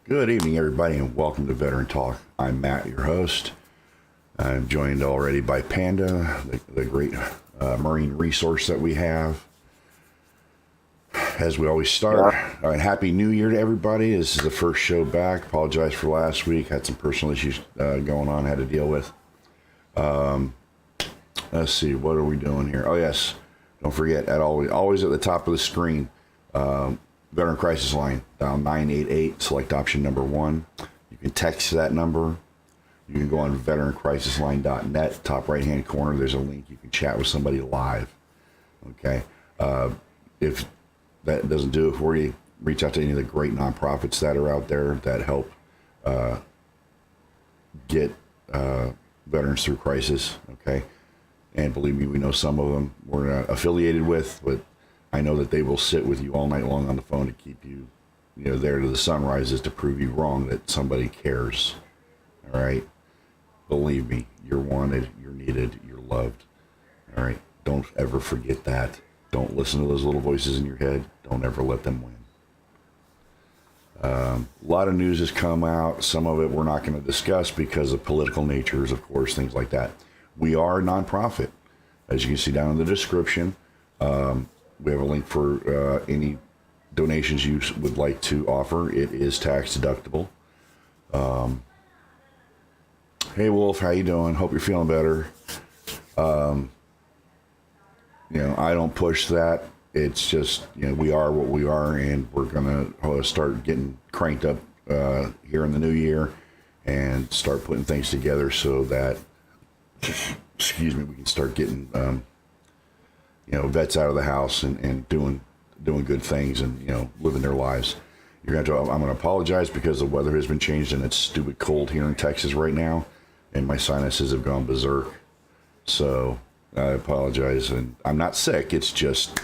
Good evening, everybody, and welcome to Veteran Talk. I'm Matt, your host. I'm joined already by Panda, the great marine resource that we have. As we always start, Happy New Year to everybody. This is the first show back. Apologize for last week. Had some personal issues going on, had to deal with. Let's see, what are we doing here? Oh, yes. Don't forget, always at the top of the screen, Veteran Crisis Line, dial 988, select option number 1. You can text that number. You can go on veterancrisisline.net, top right-hand corner. There's a link. You can chat with somebody live. Okay? If that doesn't do it for you, reach out to any of the great nonprofits that are out there that help get veterans through crisis. Okay? And believe me, we know some of them we're not affiliated with, but I know that they will sit with you all night long on the phone to keep you, there to the sun rises to prove you wrong, that somebody cares. All right? Believe me, you're wanted, you're needed, you're loved. All right? Don't ever forget that. Don't listen to those little voices in your head. Don't ever let them win. A lot of news has come out. Some of it we're not going to discuss because of political natures, of course, things like that. We are a nonprofit. As you can see down in the description, we have a link for any donations you would like to offer. It is tax deductible. Hey, Wolf, how you doing? Hope you're feeling better. I don't push that. It's just, we are what we are, and we're going to start getting cranked up here in the new year and start putting things together so that, excuse me, we can start getting, vets out of the house and doing good things and, living their lives. I'm going to apologize because the weather has been changed and it's stupid cold here in Texas right now, and my sinuses have gone berserk. So I apologize, and I'm not sick. It's just,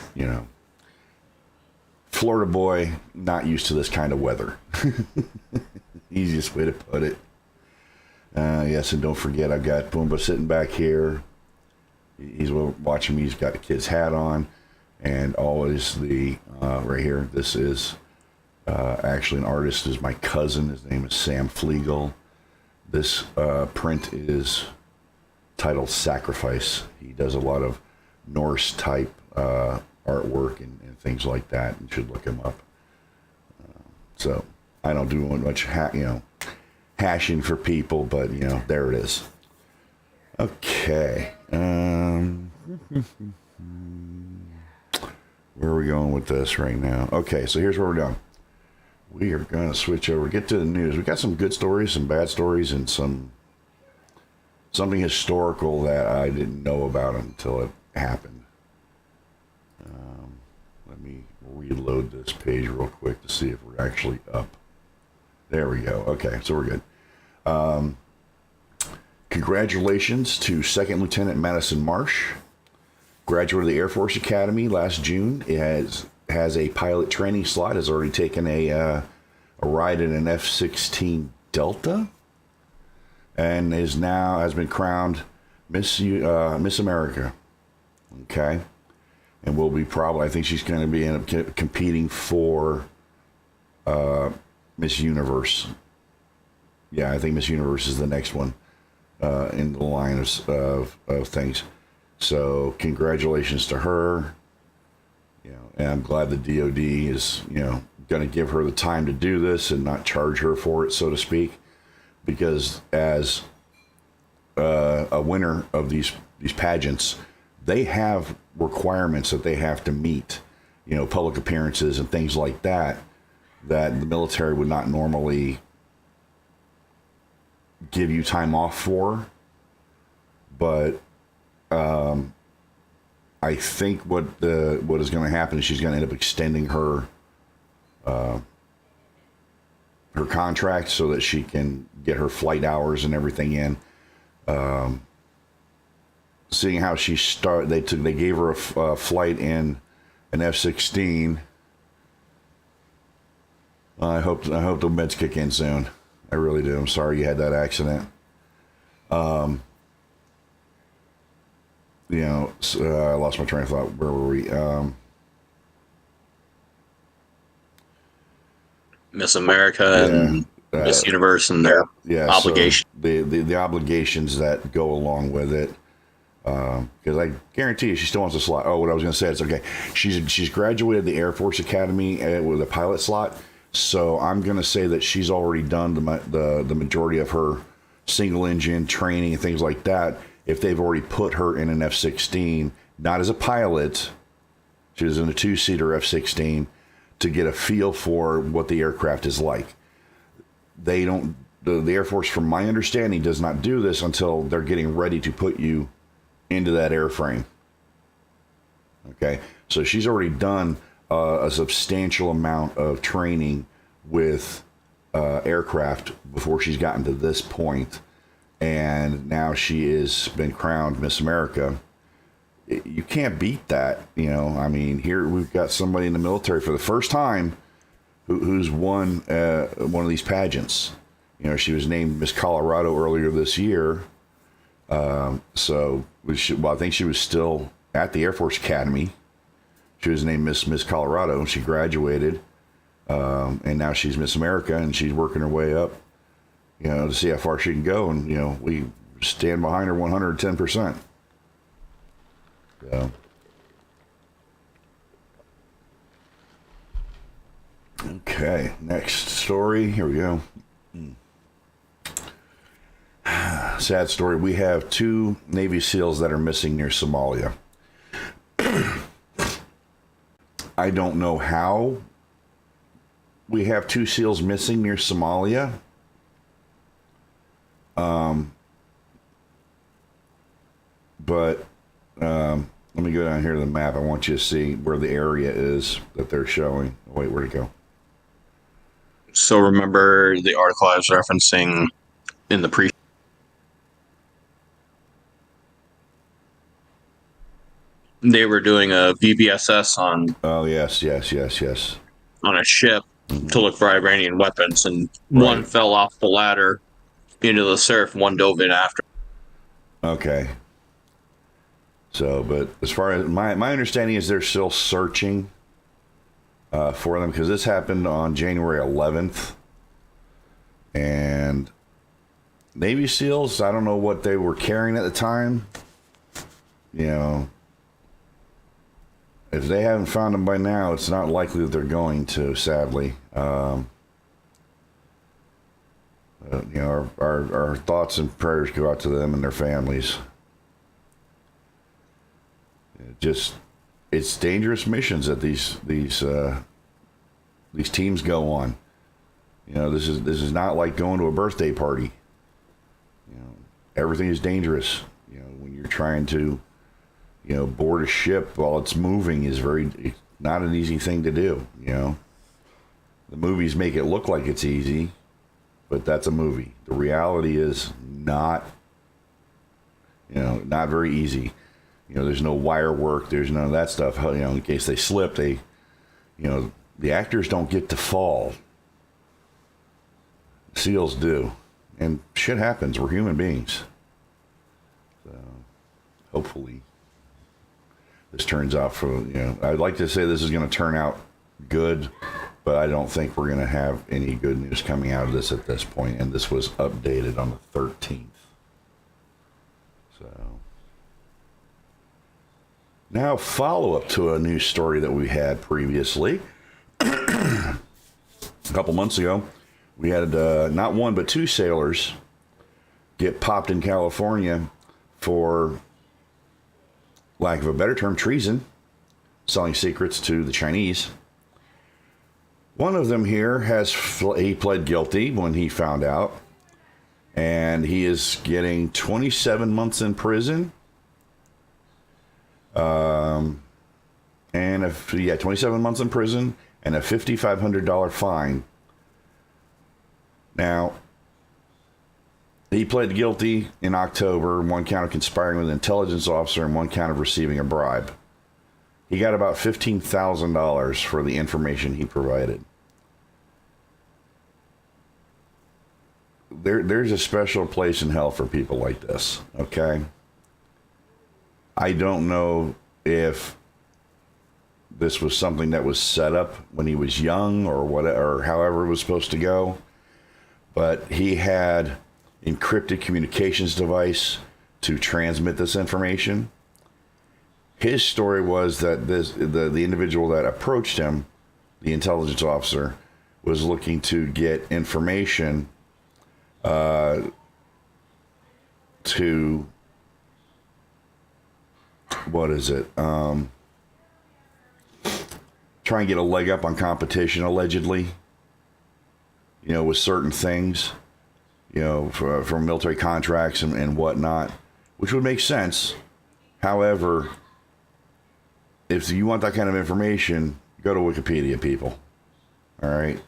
Florida boy, not used to this kind of weather. Easiest way to put it. Yes, and don't forget, I've got Pumbaa sitting back here. He's watching me. He's got the kid's hat on, and always right here. This is actually an artist. Is my cousin. His name is Sam Flegel. This print is titled Sacrifice. He does a lot of Norse type artwork and things like that, and should look him up. So I don't do much hashing for people, but there it is. Okay. Where are we going with this right now? Okay, so here's where we're going. We are going to switch over, get to the news. We got some good stories, some bad stories, and something historical that I didn't know about until it happened. Let me reload this page real quick to see if we're actually up. There we go. Okay, so we're good. Congratulations to Second Lieutenant Madison Marsh. Graduate of the Air Force Academy last June. It has a pilot training slot. Has already taken a ride in an F-16 Delta, and has been crowned Miss America. Okay, and will be I think she's going to be competing for Miss Universe. Yeah, I think Miss Universe is the next one in the line of things. So congratulations to her. And I'm glad the DOD is going to give her the time to do this and not charge her for it, so to speak, because as a winner of these pageants, they have requirements that they have to meet, public appearances and things like that the military would not normally give you time off for. But I think what is going to happen is she's going to end up extending her contract so that she can get her flight hours and everything in. Seeing how they gave her a flight in an F-16. I hope the meds kick in soon. I really do. I'm sorry you had that accident. I lost my train of thought. Where were we? Miss America and this universe and their obligation. So the obligations that go along with it. Because I guarantee you, she still wants a slot. Oh, what I was going to say is, okay, she's graduated the Air Force Academy with a pilot slot. So I'm going to say that she's already done the majority of her single engine training and things like that. If they've already put her in an F-16, not as a pilot, she was in a 2-seater F-16 to get a feel for what the aircraft is like. They don't. The Air Force, from my understanding, does not do this until they're getting ready to put you into that airframe. Okay, so she's already done a substantial amount of training with aircraft before she's gotten to this point, and now she has been crowned Miss America. You can't beat that, you know. I mean, here we've got somebody in the military for the first time who's won one of these pageants. You know, she was named Miss Colorado earlier this year. So I think she was still at the Air Force Academy. She was named Miss Colorado. She graduated, and now she's Miss America, and she's working her way up, you know, to see how far she can go. And, you know, we stand behind her 110%. So. Okay, next story. Here we go. Sad story. We have 2 Navy SEALs that are missing near Somalia. I don't know how we have 2 SEALs missing near Somalia. But let me go down here to the map. I want you to see where the area is that they're showing. Wait, where'd it go? So remember the article I was referencing in the pre. They were doing a VBSS on. Oh, yes. On a ship to look for Iranian weapons, and one fell off the ladder into the surf, one dove in after. Okay. So, but as far as my understanding is they're still searching for them, because this happened on January 11th. And Navy SEALs, I don't know what they were carrying at the time. You know, if they haven't found them by now, it's not likely that they're going to, sadly. You know, our thoughts and prayers go out to them and their families. It's dangerous missions that these teams go on. You know, this is not like going to a birthday party. You know, everything is dangerous. You know, when you're trying to, you know, board a ship while it's moving is it's not an easy thing to do. You know, the movies make it look like it's easy, but that's a movie. The reality is not, you know, not very easy. You know, there's no wire work. There's none of that stuff. You know, in case they slip, you know, the actors don't get to fall. SEALs do. And shit happens. We're human beings. So, hopefully, this turns out for, you know, I'd like to say this is going to turn out good, but I don't think we're going to have any good news coming out of this at this point. And this was updated on the 13th. So. Now, follow-up to a news story that we had previously. A couple months ago, we had not one but 2 sailors get popped in California for, lack of a better term, treason, selling secrets to the Chinese. One of them here he pled guilty when he found out, and he is getting 27 months in prison. 27 months in prison and a $5,500 fine. Now, he pled guilty in October, 1 count of conspiring with an intelligence officer and 1 count of receiving a bribe. He got about $15,000 for the information he provided. There's a special place in hell for people like this, okay? I don't know if this was something that was set up when he was young or whatever, or however it was supposed to go. but he had encrypted communications device to transmit this information. His story was that the individual that approached him, the intelligence officer, was looking to get information to what is it? Try and get a leg up on competition, allegedly. With certain things, for military contracts and whatnot, which would make sense. However, if you want that kind of information, go to Wikipedia, people. All right.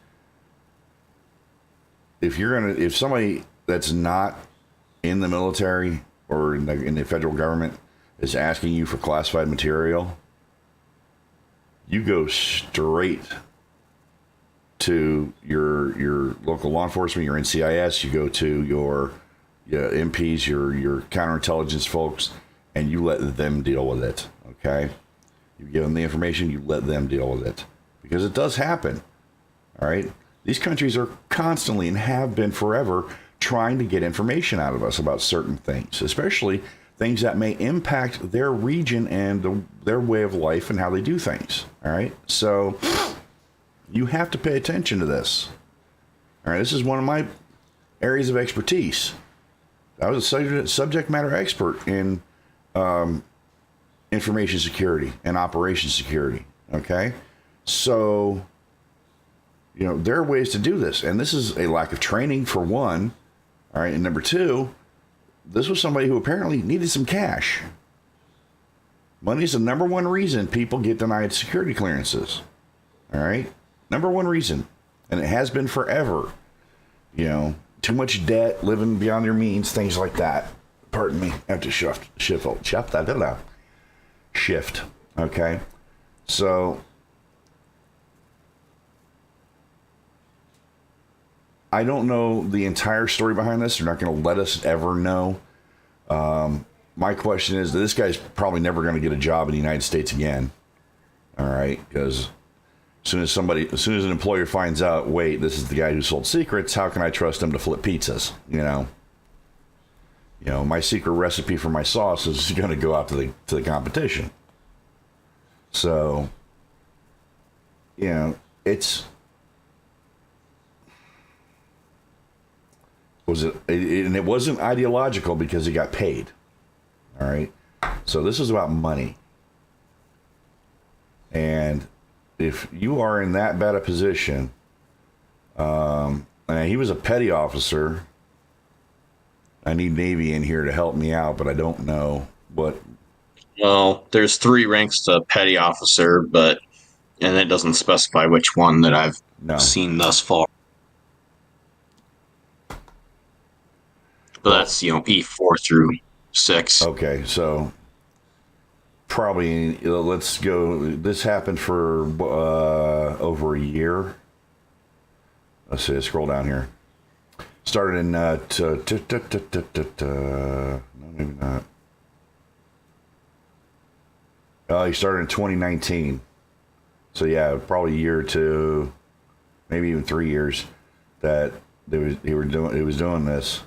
If somebody that's not in the military or in the federal government is asking you for classified material, you go straight to your local law enforcement, your NCIS, you go to your MPs, your counterintelligence folks, and you let them deal with it, okay? You give them the information, you let them deal with it. Because it does happen, all right? These countries are constantly and have been forever trying to get information out of us about certain things, especially things that may impact their region and their way of life and how they do things, all right? So you have to pay attention to this. All right, this is one of my areas of expertise. I was a subject matter expert in information security and operations security, okay? So, there are ways to do this. And this is a lack of training, for one. All right, and number two, this was somebody who apparently needed some cash. Money is the number one reason people get denied security clearances. All right? Number one reason. And it has been forever. Too much debt, living beyond your means, things like that. Pardon me. I have to shift. Okay? So, I don't know the entire story behind this. They're not going to let us ever know. My question is, this guy's probably never going to get a job in the United States again. All right? Because as soon as an employer finds out, wait, this is the guy who sold secrets, how can I trust him to flip pizzas? My secret recipe for my sauce is going to go out to the competition. So, it's and it wasn't ideological because he got paid. All right. So this is about money. And if you are in that bad a position, and he was a petty officer. I need Navy in here to help me out, but I don't know what. Well, there's 3 ranks to petty officer, and it doesn't specify which one that I've seen thus far. But that's, E4 through 6. Okay, so probably let's go. This happened for over a year. Let's see. Scroll down here. Started in no, maybe not. He started in 2019. So yeah, probably a year or two, maybe even 3 years that he was doing this.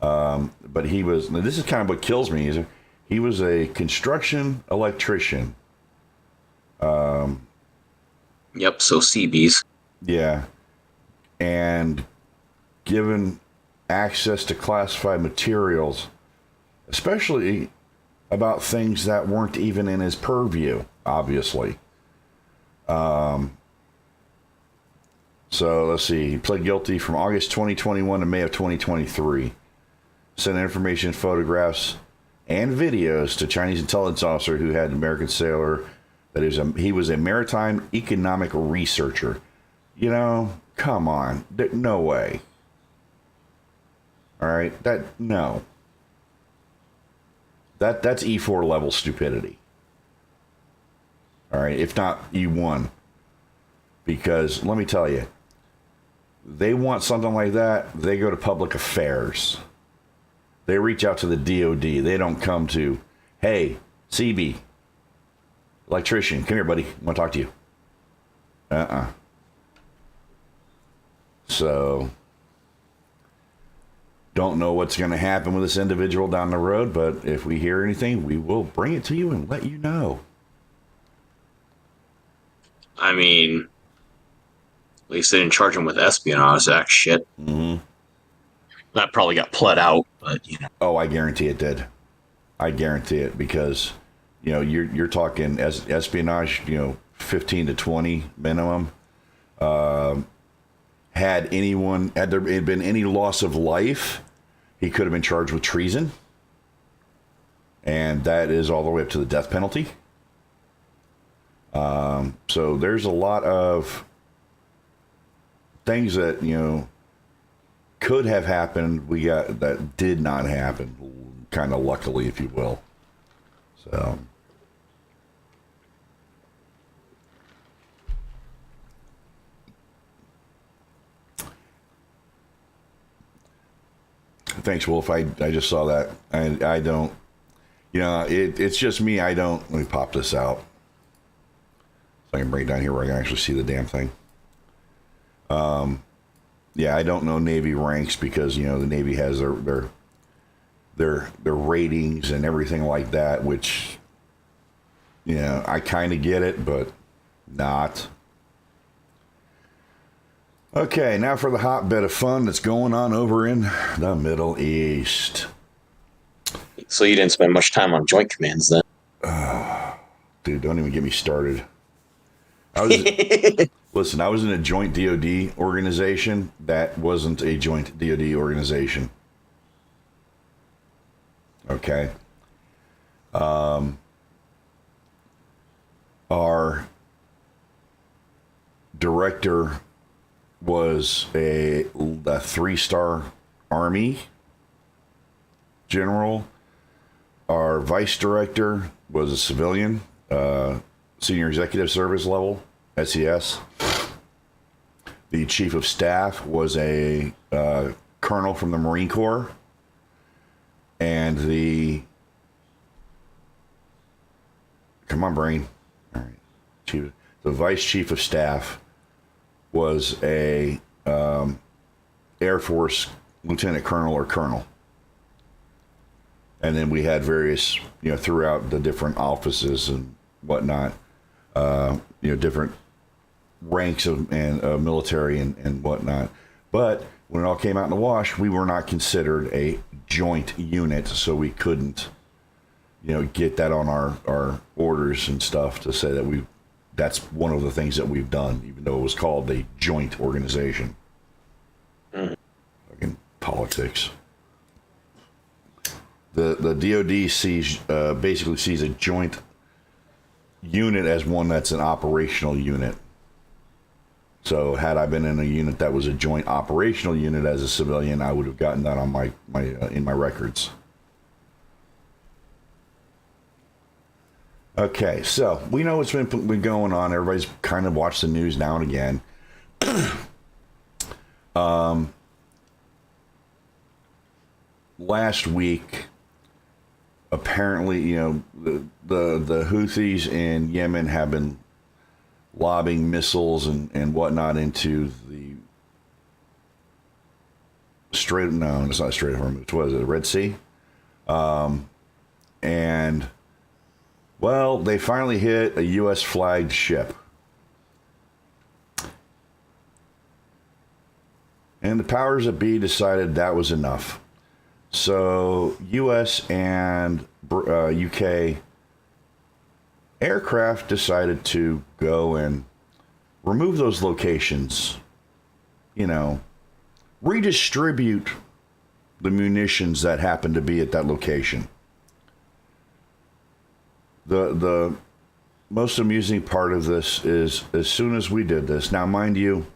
But this is kind of what kills me. He was a construction electrician. Yep, so CBs. Yeah. And given access to classified materials, especially about things that weren't even in his purview, obviously. So let's see. He pled guilty from August 2021 to May of 2023. Sent information, photographs, and videos to Chinese intelligence officer who had an American sailor that he was a maritime economic researcher. Come on. No way. All right. No. That's E4 level stupidity. All right. If not E1. Because let me tell you, they want something like that, they go to public affairs. They reach out to the DOD. They don't come to, hey, CB, electrician, come here, buddy. I want to talk to you. So, Don't know what's going to happen with this individual down the road, but if we hear anything, we will bring it to you and let you know. I mean, at least they didn't charge him with Espionage Act shit. Mm-hmm. That probably got pled out, but you know. Oh, I guarantee it did. I guarantee it because, you're talking espionage, 15 to 20 minimum. Had there been any loss of life, he could have been charged with treason. And that is all the way up to the death penalty. So there's a lot of things that, could have happened. That did not happen, kind of luckily, if you will. So. Thanks, Wolf. I just saw that. I don't, it's just me. Let me pop this out. So I can bring it down here where I can actually see the damn thing. Yeah, I don't know Navy ranks because, the Navy has their ratings and everything like that, which, I kind of get it, but not. Okay, now for the hot bit of fun that's going on over in the Middle East. So you didn't spend much time on joint commands then? Dude, don't even get me started. Listen, I was in a joint DoD organization that wasn't a joint DoD organization. Okay. Our director was a 3-star Army general. Our vice director was a civilian, senior executive service level, SES. The chief of staff was a colonel from the Marine Corps. And come on, brain. All right. The vice chief of staff was a Air Force lieutenant colonel or colonel. And then we had various, throughout the different offices and whatnot, different ranks of military and whatnot. But when it all came out in the wash, we were not considered a joint unit, so we couldn't, get that on our orders and stuff to say that that's one of the things that we've done, even though it was called a joint organization. Fucking politics. The DoD basically sees a joint unit as one that's an operational unit. So had I been in a unit that was a joint operational unit as a civilian, I would have gotten that on my in my records. Okay, so we know what's been going on. Everybody's kind of watched the news now and again. Last week, apparently, the Houthis in Yemen have been lobbing missiles and whatnot into the Strait. No, it's not Strait of Hormuz. What is it? The Red Sea. And well, they finally hit a U.S. flagged ship. And the powers that be decided that was enough. So U.S. and UK aircraft decided to go and remove those locations, redistribute the munitions that happened to be at that location. The most amusing part of this is as soon as we did this, now mind you,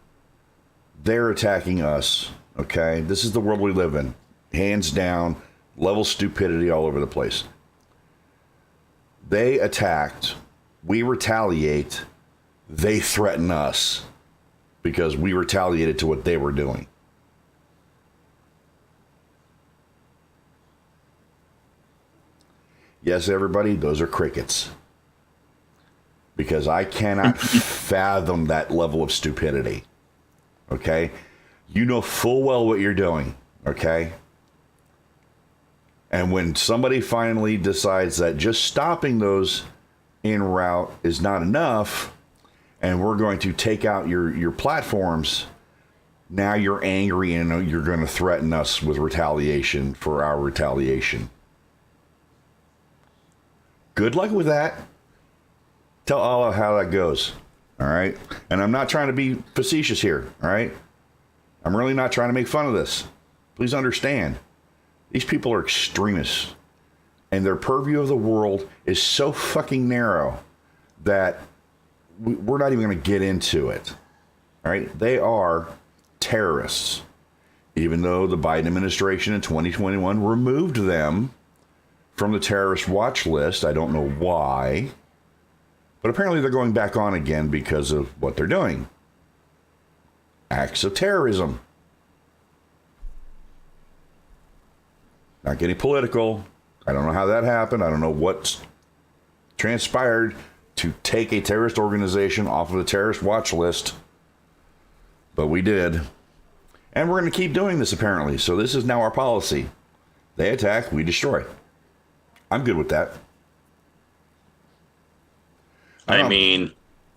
they're attacking us, okay? This is the world we live in. Hands down, level stupidity all over the place. They attacked, we retaliate, they threaten us because we retaliated to what they were doing. Yes, everybody, those are crickets. Because I cannot fathom that level of stupidity. Okay? You know full well what you're doing. Okay? And when somebody finally decides that just stopping those en route is not enough, and we're going to take out your platforms, now you're angry and you're going to threaten us with retaliation for our retaliation. Good luck with that. Tell Allah how that goes. All right. And I'm not trying to be facetious here. All right. I'm really not trying to make fun of this. Please understand. These people are extremists. And their purview of the world is so fucking narrow that we're not even going to get into it. All right. They are terrorists. Even though the Biden administration in 2021 removed them from the terrorist watch list. I don't know why. But apparently they're going back on again because of what they're doing. Acts of terrorism. Not getting political. I don't know how that happened. I don't know what's transpired to take a terrorist organization off of the terrorist watch list. But we did. And we're going to keep doing this apparently. So this is now our policy. They attack, we destroy. I'm good with that. I mean,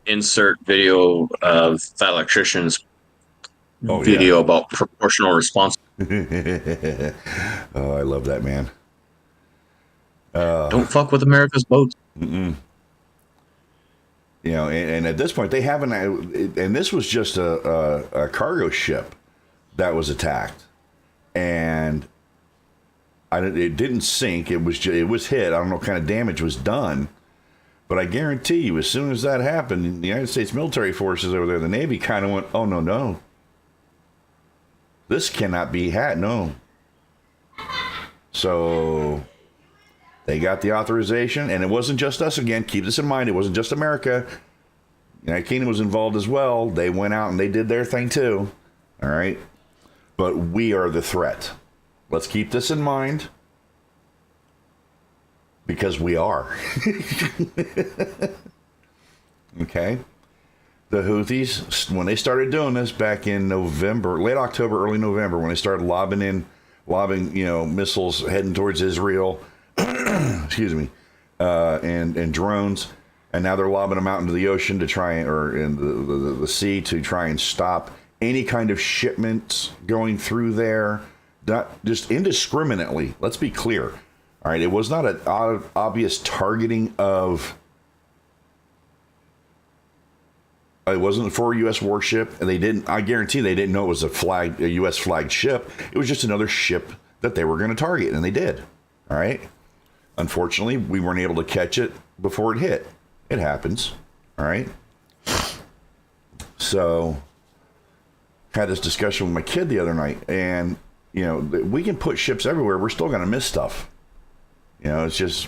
insert video of that electrician's video about proportional response. Oh, I love that, man. Don't fuck with America's boats. You know, and at this point, they haven't, and this was just a cargo ship that was attacked. And it didn't sink. It was hit. I don't know what kind of damage was done. But I guarantee you, as soon as that happened, the United States military forces over there, the Navy kind of went, oh, no. This cannot be had. No. So they got the authorization, and it wasn't just us again. Keep this in mind. It wasn't just America. The United Kingdom was involved as well. They went out and they did their thing too. All right. But we are the threat. Let's keep this in mind. Because we are. Okay. The Houthis, when they started doing this back in November, late October, early November, when they started lobbing, missiles heading towards Israel, excuse me, and drones, and now they're lobbing them out into the ocean to try, or in the sea to try and stop any kind of shipments going through there, not just indiscriminately. Let's be clear. All right, it was not an obvious targeting of. It wasn't for a U.S. warship, and they didn't. I guarantee they didn't know it was a U.S. flagged ship. It was just another ship that they were going to target, and they did. All right. Unfortunately, we weren't able to catch it before it hit. It happens. All right. So, had this discussion with my kid the other night, and we can put ships everywhere. We're still going to miss stuff. It's just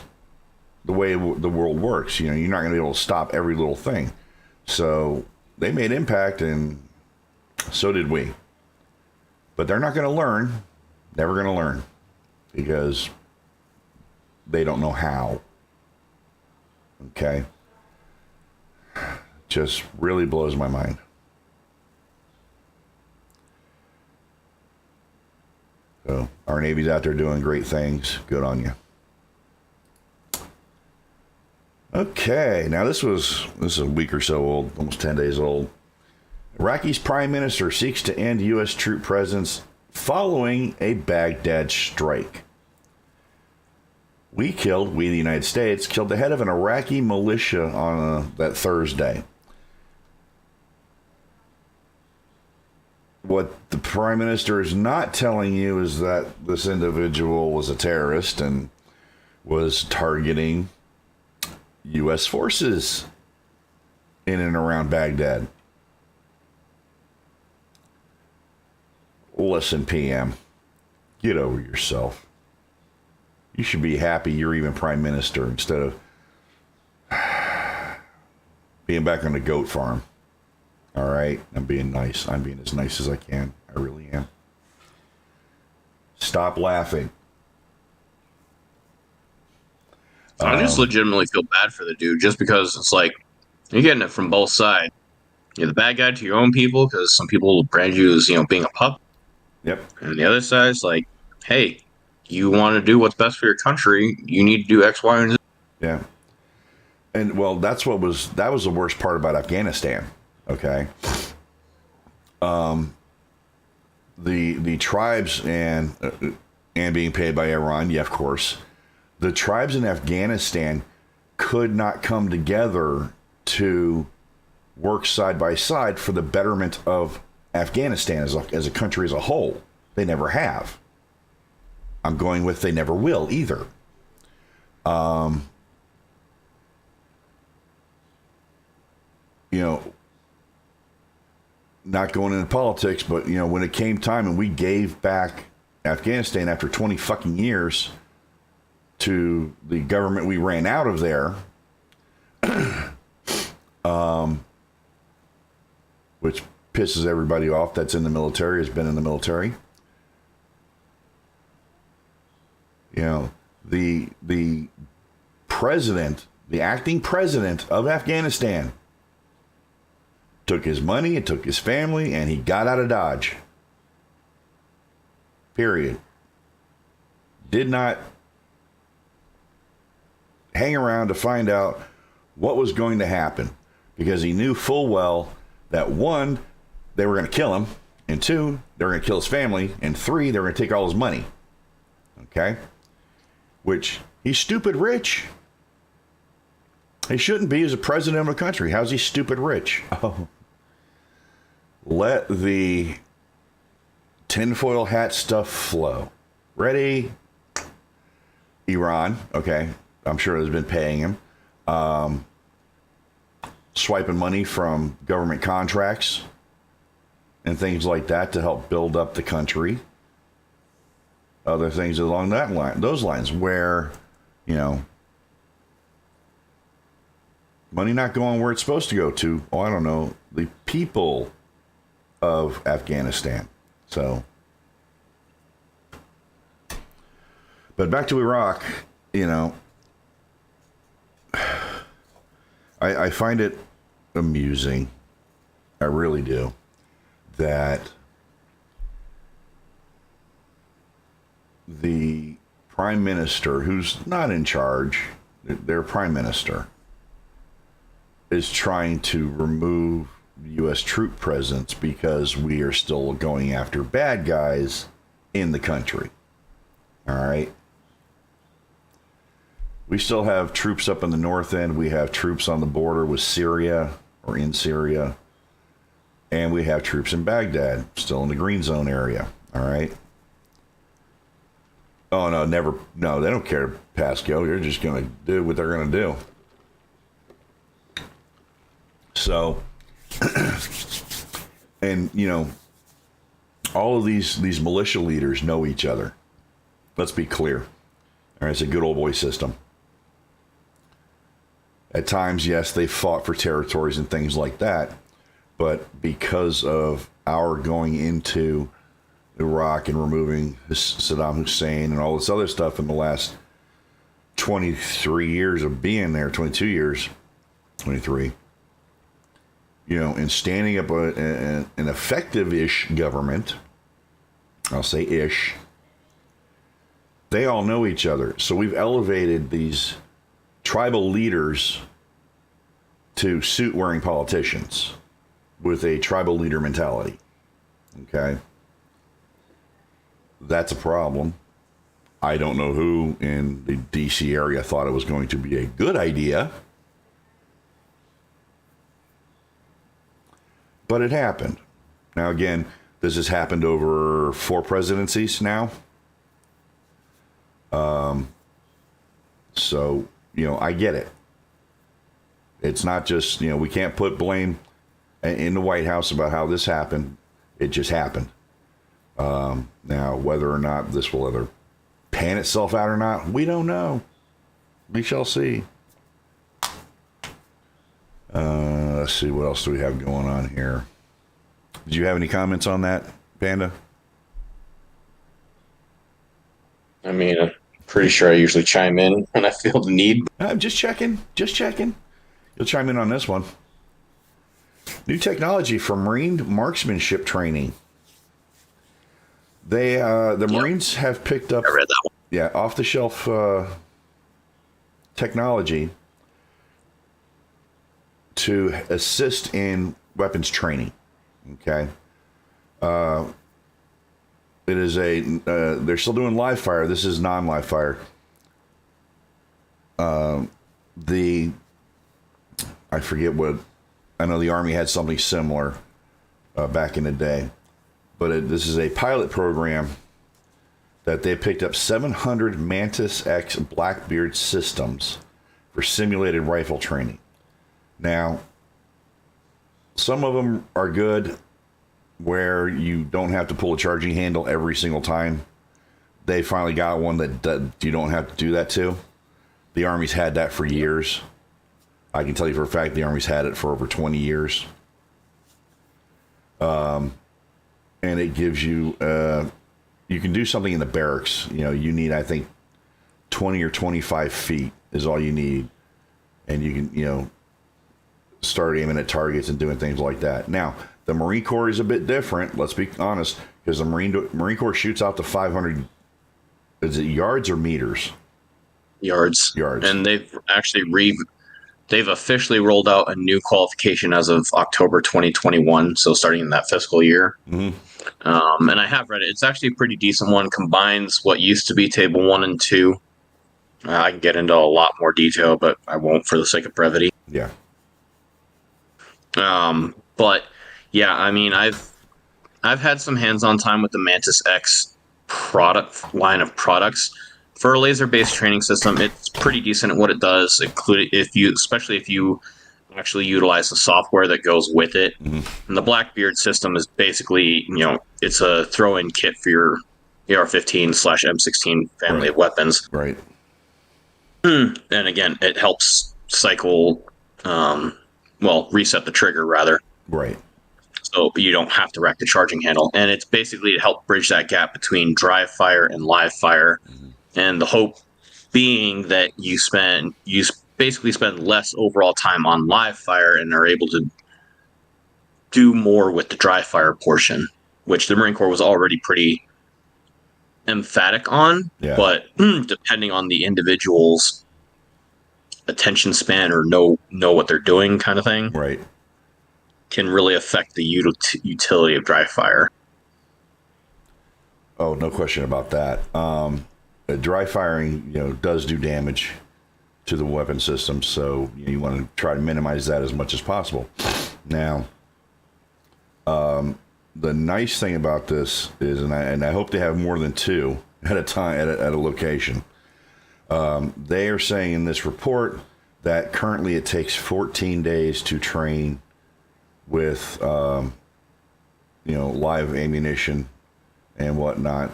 the way the world works. You're not going to be able to stop every little thing. So they made impact, and so did we. But they're not going to learn. Never going to learn. Because they don't know how. Okay? Just really blows my mind. So our Navy's out there doing great things. Good on you. Okay, now this is a week or so old, almost 10 days old. Iraqi's prime minister seeks to end U.S. troop presence following a Baghdad strike. We, the United States, killed the head of an Iraqi militia on that Thursday. What the prime minister is not telling you is that this individual was a terrorist and was targeting U.S. forces in and around Baghdad. Listen, PM, get over yourself. You should be happy you're even prime minister instead of being back on the goat farm. All right? I'm being nice. I'm being as nice as I can. I really am. Stop laughing. I just legitimately feel bad for the dude, just because it's like you're getting it from both sides. You're the bad guy to your own people because some people brand you as being a pup. Yep. And the other side's like, hey, you want to do what's best for your country, you need to do X, Y, and Z. Yeah. And well, that was the worst part about Afghanistan. Okay. The tribes and being paid by Iran, yeah, of course. The tribes in Afghanistan could not come together to work side by side for the betterment of Afghanistan as a country as a whole. They never have. I'm going with they never will either. You know, not going into politics, but, you know, when it came time and we gave back Afghanistan after 20 fucking years to the government we ran out of there, which pisses everybody off that's in the military, has been in the military. You know, the president, the acting president of Afghanistan, took his money and took his family, and he got out of Dodge. Period. Did not hang around to find out what was going to happen, because he knew full well that, one, they were going to kill him, and two, they were going to kill his family, and three, they were going to take all his money. Okay? Which, he's stupid rich. He shouldn't be as a president of a country. How's he stupid rich? Oh. Let the tinfoil hat stuff flow. Ready? Iran. Okay. I'm sure they've been paying him. Swiping money from government contracts and things like that to help build up the country. Other things along that line, those lines, where, you know, money not going where it's supposed to go to, oh, I don't know, the people of Afghanistan. So, but back to Iraq, you know, I find it amusing, I really do, that the prime minister, who's not in charge, their prime minister, is trying to remove U.S. troop presence because we are still going after bad guys in the country. All right. We still have troops up in the north end. We have troops on the border with Syria or in Syria. And we have troops in Baghdad, still in the green zone area. All right. Oh, no, never. No, they don't care, Pasco. You're just going to do what they're going to do. So, and, you know, all of these militia leaders know each other. Let's be clear. All right, it's a good old boy system. At times, yes, they fought for territories and things like that. But because of our going into Iraq and removing Saddam Hussein and all this other stuff in the last 23 years of being there, 22 years, 23, you know, and standing up an effective-ish government, I'll say ish, they all know each other. So we've elevated these tribal leaders to suit-wearing politicians with a tribal leader mentality. Okay? That's a problem. I don't know who in the D.C. area thought it was going to be a good idea, but it happened. Now, again, this has happened over 4 presidencies now. So, you know, I get it. It's not just, you know, we can't put blame in the White House about how this happened. It just happened. Now, whether or not this will ever pan itself out or not, we don't know. We shall see. Let's see, what else do we have going on here? Did you have any comments on that, Panda? I mean, I'm pretty sure I usually chime in when I feel the need. I'm just checking. Just checking. You'll chime in on this one. New technology for Marine marksmanship training. The Marines have picked up. I read that one. yeah, off the shelf technology to assist in weapons training. Okay. It is a, they're still doing live fire. This is non live fire. The, I forget what, I know the Army had something similar back in the day, but this is a pilot program that they picked up 700 Mantis X Blackbeard systems for simulated rifle training. Now, some of them are good where you don't have to pull a charging handle every single time. They finally got one that you don't have to do that to. The Army's had that for years. I can tell you for a fact the Army's had it for over 20 years. And it gives you, you can do something in the barracks. You know, you need, I think, 20 or 25 feet is all you need. And you can, you know, start aiming at targets and doing things like that. Now, the Marine Corps is a bit different, let's be honest, because the Marine Corps shoots out to 500, is it yards or meters? Yards. Yards. And they've officially rolled out a new qualification as of October 2021, so starting in that fiscal year. Mm-hmm. And I have read it. It's actually a pretty decent one. Combines what used to be Table 1 and 2. I can get into a lot more detail, but I won't for the sake of brevity. Yeah. But yeah, I mean, I've had some hands-on time with the Mantis X product line of products. For a laser-based training system, it's pretty decent at what it does, including especially if you actually utilize the software that goes with it. Mm-hmm. And the Blackbeard system is basically, you know, it's a throw-in kit for your AR-15/M16 family of weapons. Right. And again, it helps reset the trigger rather. Right. So you don't have to rack the charging handle. And it's basically to help bridge that gap between dry fire and live fire. Mm-hmm. And the hope being that you basically spend less overall time on live fire and are able to do more with the dry fire portion, which the Marine Corps was already pretty emphatic on. Yeah. But depending on the individual's attention span or know what they're doing kind of thing, right, can really affect the utility of dry fire. Oh, no question about that. Dry firing, you know, does do damage to the weapon system, so you want to try to minimize that as much as possible. Now, the nice thing about this is, and I hope they have more than two at a time at a location. They are saying in this report that currently it takes 14 days to train with, live ammunition and whatnot.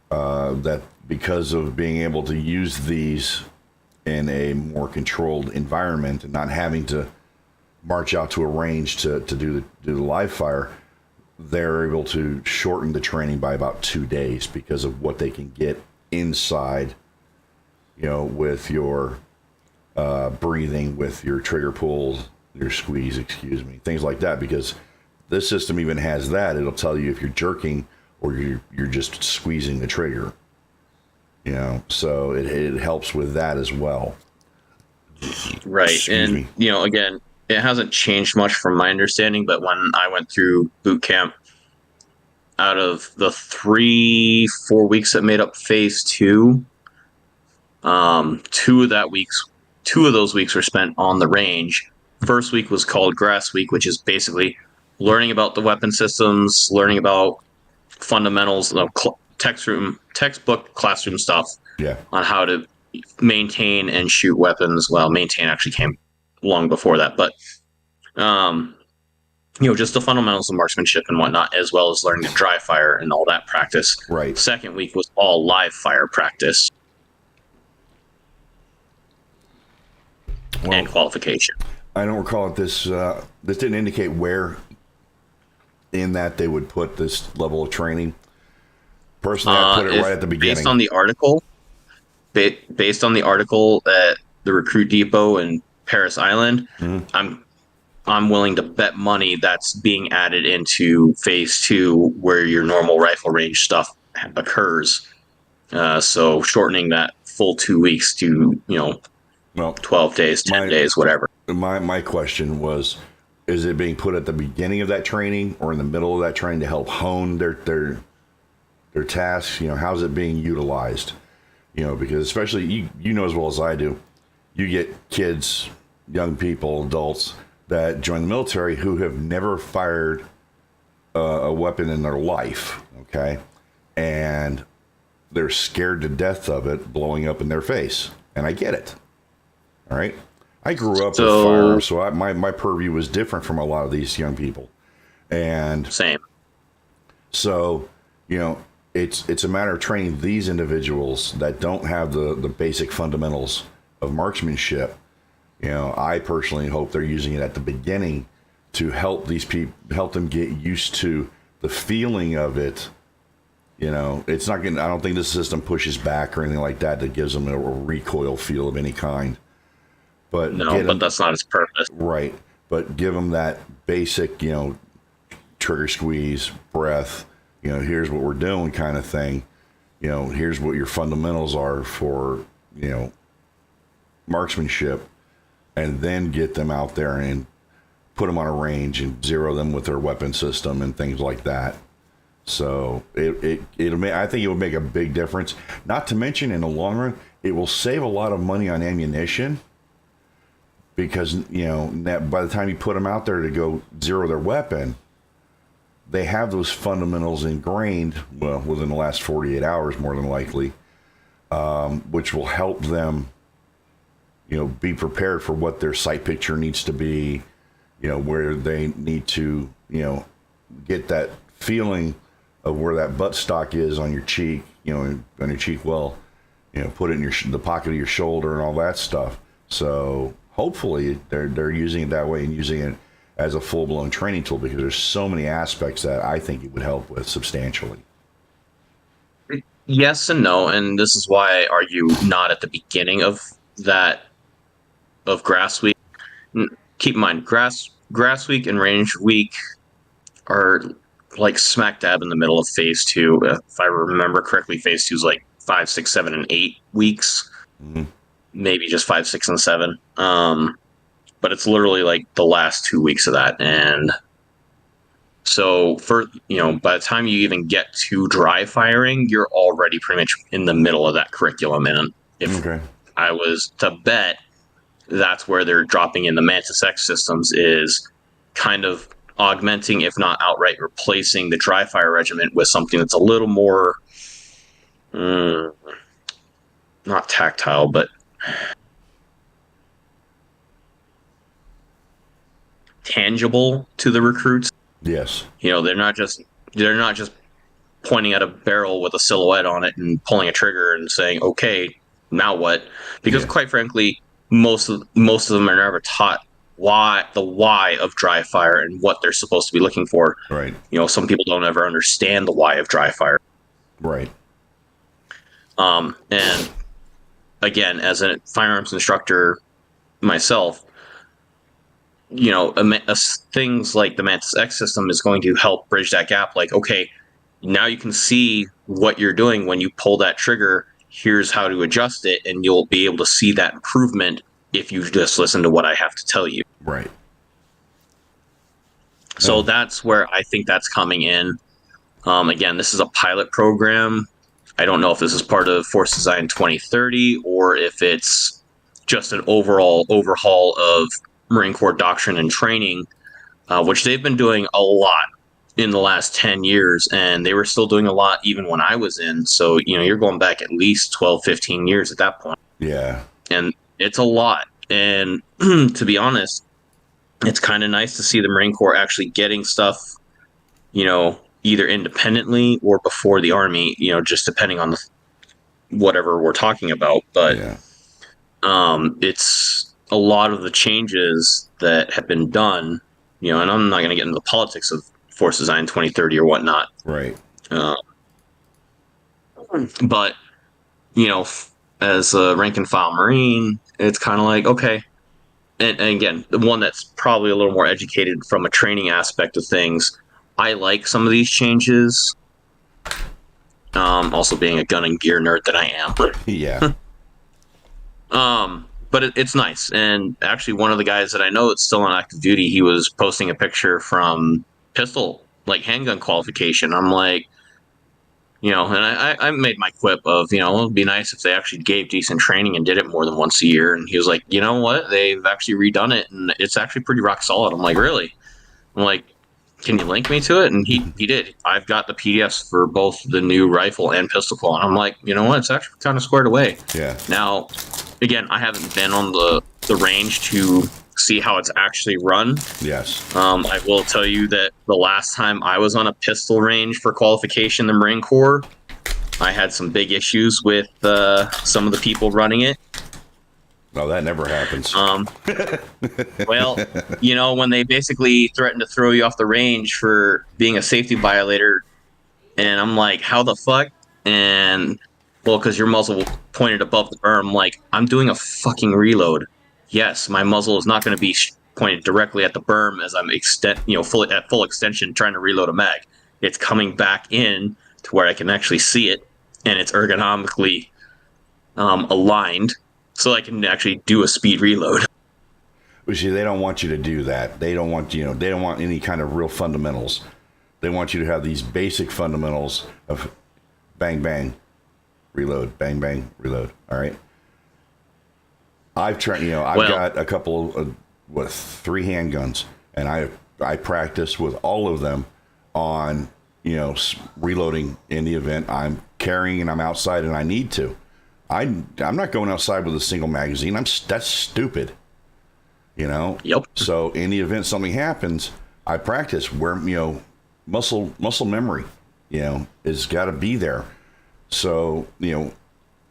That because of being able to use these in a more controlled environment and not having to march out to a range to do the live fire, they're able to shorten the training by about 2 days because of what they can get inside, with your breathing, with your trigger pulls, your squeeze, things like that. Because this system even has that. It'll tell you if you're jerking or you're just squeezing the trigger. So it helps with that as well. Right. And, again, it hasn't changed much from my understanding, but when I went through boot camp, out of the 3-4 weeks that made up phase 2, 2 of those weeks were spent on the range. First week was called Grass Week, which is basically learning about the weapon systems, learning about fundamentals, textbook classroom stuff on how to maintain and shoot weapons. Well, maintain actually came long before that, but just the fundamentals of marksmanship and whatnot, as well as learning to dry fire and all that practice. Right. Second week was all live fire practice and qualification. I don't recall if this didn't indicate where in that they would put this level of training. Personally, I put it right at the beginning. Based on the article at the Recruit Depot in Paris Island, I'm willing to bet money that's being added into phase 2, where your normal rifle range stuff occurs. So shortening that full 2 weeks to, Well, 12 days, 10 my days, whatever. my question was, is it being put at the beginning of that training or in the middle of that training to help hone their tasks? How's it being utilized? Because especially you know as well as I do, you get kids, young people, adults that join the military who have never fired a weapon in their life, okay? And they're scared to death of it blowing up in their face. And I get it. All right. I grew up with So firearms, so my purview was different from a lot of these young people. And same. so, it's a matter of training these individuals that don't have the basic fundamentals of marksmanship. I personally hope they're using it at the beginning to help these people, help them get used to the feeling of it. It's not going. I don't think the system pushes back or anything like that gives them a recoil feel of any kind. But No, but that's not its purpose. right. But give them that basic, trigger squeeze, breath. Here's what we're doing, kind of thing. Here's what your fundamentals are for marksmanship, and then get them out there and put them on a range and zero them with their weapon system and things like that. So I think it would make a big difference. Not to mention, in the long run, it will save a lot of money on ammunition because that by the time you put them out there to go zero their weapon, they have those fundamentals ingrained. Well, within the last 48 hours, more than likely, which will help them, be prepared for what their sight picture needs to be. Where they need to, get that feeling of where that buttstock is on your cheek, on your cheek well, put it in the pocket of your shoulder and all that stuff. So hopefully they're using it that way and using it as a full-blown training tool, because there's so many aspects that I think it would help with substantially. Yes and no, and this is why I argue not at the beginning of that of grass week. Keep in mind, grass week and range week are like smack dab in the middle of phase two. If I remember correctly, phase two is like 5, 6, 7, and 8 weeks. Mm-hmm. Maybe just 5, 6, and 7. But it's literally like the last 2 weeks of that. And so by the time you even get to dry firing, you're already pretty much in the middle of that curriculum. And if I was to bet, that's where they're dropping in the Mantis X systems, is kind of augmenting, if not outright replacing, the dry fire regiment with something that's a little more not tactile, but tangible to the recruits. Yes. They're not just pointing at a barrel with a silhouette on it and pulling a trigger and saying, "Okay, now what?" Because quite frankly, most of them are never taught the why of dry fire and what they're supposed to be looking for. Right. Some people don't ever understand the why of dry fire. Right. And again, as a firearms instructor myself, things like the Mantis X system is going to help bridge that gap. Like, okay, now you can see what you're doing when you pull that trigger. Here's how to adjust it, and you'll be able to see that improvement if you just listen to what I have to tell you. Right. So that's where I think that's coming in. Again, this is a pilot program. I don't know if this is part of Force Design 2030 or if it's just an overall overhaul of Marine Corps doctrine and training, which they've been doing a lot in the last 10 years, and they were still doing a lot even when I was in. So, you're going back at least 12, 15 years at that point. Yeah. And it's a lot. And to be honest, it's kind of nice to see the Marine Corps actually getting stuff, either independently or before the Army, just depending on whatever we're talking about. But it's a lot of the changes that have been done, and I'm not going to get into the politics of Force Design 2030 or whatnot. Right. But, as a rank and file Marine, it's kind of like, okay. And again, the one that's probably a little more educated from a training aspect of things, I like some of these changes. Also being a gun and gear nerd that I am. Yeah. But it's nice. And actually, one of the guys that I know that's still on active duty, he was posting a picture from pistol, like handgun qualification. I'm like, and I made my quip of, it'd be nice if they actually gave decent training and did it more than once a year. And he was like, you know what? They've actually redone it and it's actually pretty rock solid. I'm like, really? I'm like, can you link me to it? And he did. I've got the PDFs for both the new rifle and pistol qual. And I'm like, you know what? It's actually kind of squared away. Yeah. Now, again, I haven't been on the range to see how it's actually run. Yes. I will tell you that the last time I was on a pistol range for qualification in the Marine Corps, I had some big issues with some of the people running it. No, that never happens. Well, when they basically threaten to throw you off the range for being a safety violator, and I'm like, how the fuck? And, well, because your muzzle pointed above the berm, like, I'm doing a fucking reload. Yes, my muzzle is not going to be pointed directly at the berm as I'm at full extension trying to reload a mag. It's coming back in to where I can actually see it, and it's ergonomically aligned, so I can actually do a speed reload. You see, they don't want you to do that. They don't want they don't want any kind of real fundamentals. They want you to have these basic fundamentals of bang bang, reload, bang bang, reload. All right. I've tried. I've got a couple of 3 handguns, and I practice with all of them on reloading in the event I'm carrying and I'm outside and I need to. I'm not going outside with a single magazine. That's stupid. Yep. So in the event something happens, I practice where muscle memory is got to be there. So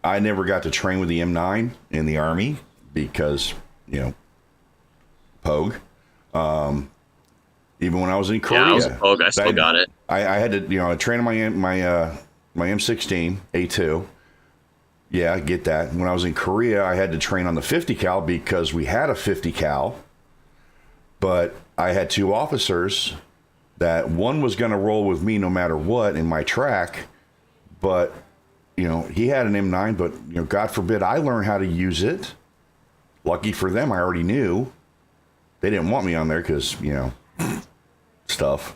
I never got to train with the M9 in the Army because Pogue. Even when I was in Korea, I was a Pogue. I still got it. I had to train my M16 A2. Yeah, I get that. When I was in Korea, I had to train on the 50 cal because we had a 50 cal, but I had 2 officers that one was going to roll with me no matter what in my track, but he had an M9, but God forbid I learn how to use it. Lucky for them, I already knew. They didn't want me on there because stuff.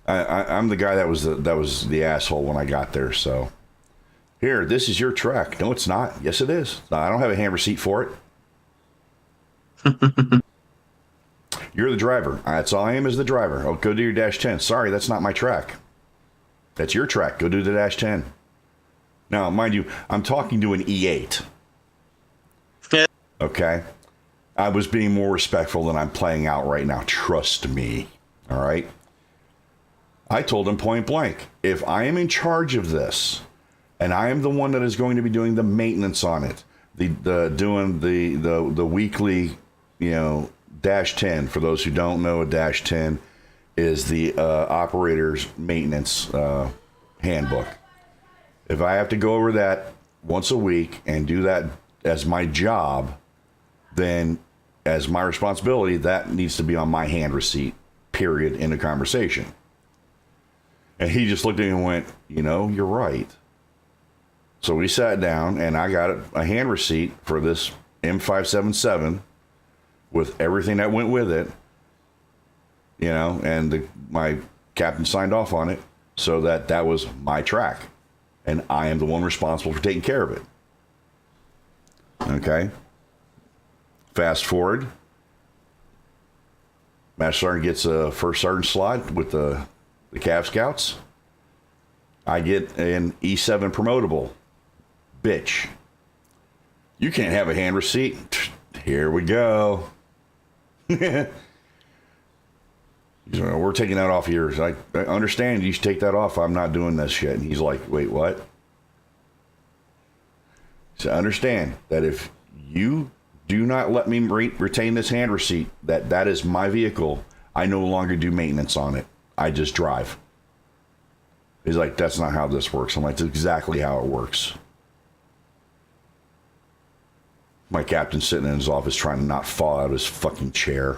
I'm the guy that was the asshole when I got there. So here, this is your track. No, it's not. Yes, it is. No, I don't have a hand receipt for it. You're the driver. That's all I am, is the driver. Oh, go do your dash 10. Sorry, that's not my track. That's your track. Go do the dash 10. Now, mind you, I'm talking to an E8. Okay? I was being more respectful than I'm playing out right now. Trust me. All right? I told him point blank, if I am in charge of this, and I am the one that is going to be doing the maintenance on it, doing the weekly, dash 10. For those who don't know, a dash 10 is the operator's maintenance handbook. If I have to go over that once a week and do that as my job, then as my responsibility, that needs to be on my hand receipt, period, in the conversation. And he just looked at me and went, you're right. So we sat down, and I got a hand receipt for this M577 with everything that went with it, and my captain signed off on it, so that was my track. And I am the one responsible for taking care of it. Okay? Fast forward. Master Sergeant gets a first sergeant slot with the Cav Scouts. I get an E7 promotable. Bitch. You can't have a hand receipt. Here we go. We're taking that off yours. I understand you should take that off. I'm not doing this shit. And he's like, wait, what? So understand that if you do not let me retain this hand receipt, that is my vehicle, I no longer do maintenance on it. I just drive. He's like, that's not how this works. I'm like, that's exactly how it works. My captain's sitting in his office trying to not fall out of his fucking chair.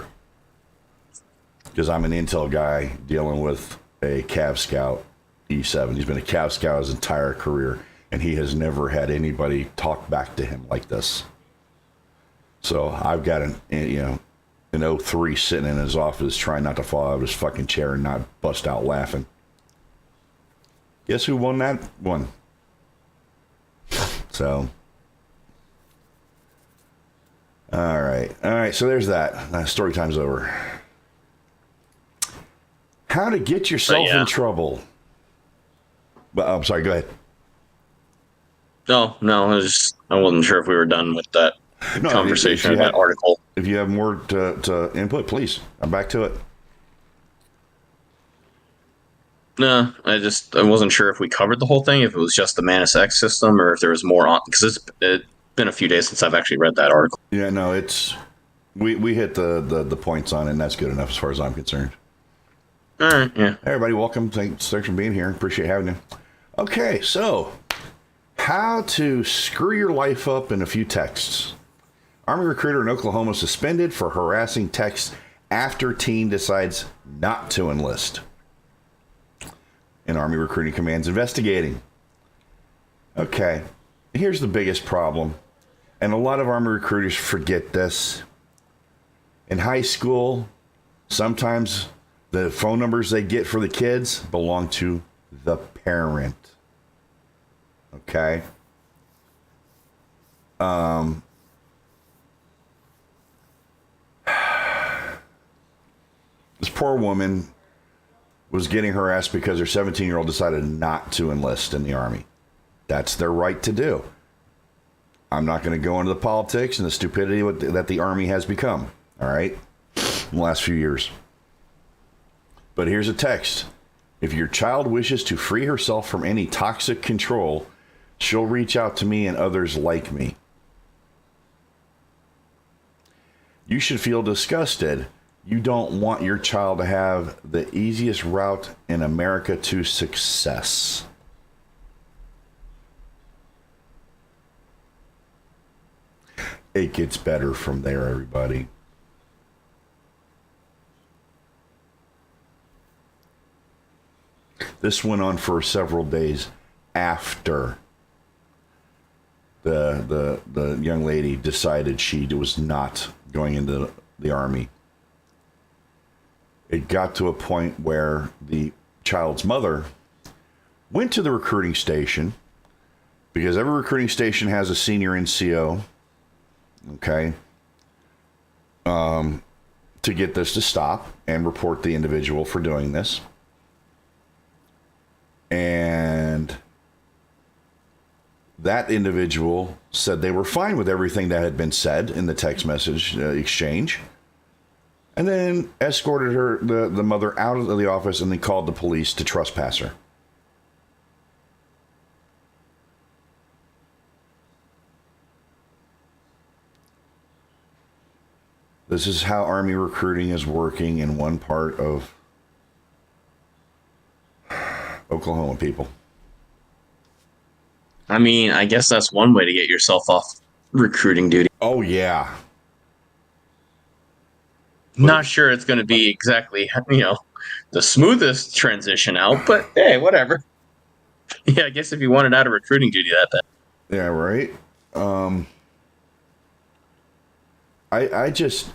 Because I'm an intel guy dealing with a Cav Scout E7. He's been a Cav Scout his entire career, and he has never had anybody talk back to him like this. So I've got an 03 sitting in his office trying not to fall out of his fucking chair and not bust out laughing. Guess who won that one? So, all right. So there's that. Story time's over. How to get yourself in trouble. But I'm sorry. Go ahead. No. I wasn't sure if we were done with that conversation or that article. If you have more to input, please. I'm back to it. No, I wasn't sure if we covered the whole thing, if it was just the Manus X system, or if there was more on, because it's been a few days since I've actually read that article. Yeah, no, we hit the points on it, and that's good enough as far as I'm concerned. All right, yeah. Hey, everybody, welcome. Thanks for being here. Appreciate having you. Okay, so how to screw your life up in a few texts. Army recruiter in Oklahoma suspended for harassing texts after teen decides not to enlist. And Army Recruiting Command's investigating. Okay, here's the biggest problem. And a lot of Army recruiters forget this. In high school, sometimes the phone numbers they get for the kids belong to the parent. Okay? This poor woman was getting harassed because her 17-year-old decided not to enlist in the Army. That's their right to do. I'm not going to go into the politics and the stupidity that the Army has become, all right, in the last few years. But here's a text. If your child wishes to free herself from any toxic control, she'll reach out to me and others like me. You should feel disgusted. You don't want your child to have the easiest route in America to success. It gets better from there, everybody. This went on for several days after the young lady decided she was not going into the Army. It got to a point where the child's mother went to the recruiting station, because every recruiting station has a senior NCO, okay, to get this to stop and report the individual for doing this. And that individual said they were fine with everything that had been said in the text message exchange, and then escorted the mother out of the office and then called the police to trespass her. This is how Army recruiting is working in one part of Oklahoma, people. I mean, I guess that's one way to get yourself off recruiting duty. Oh, yeah. Not sure it's going to be exactly, the smoothest transition out, but hey, whatever. Yeah, I guess if you wanted out of recruiting duty, that. Yeah, right. I just,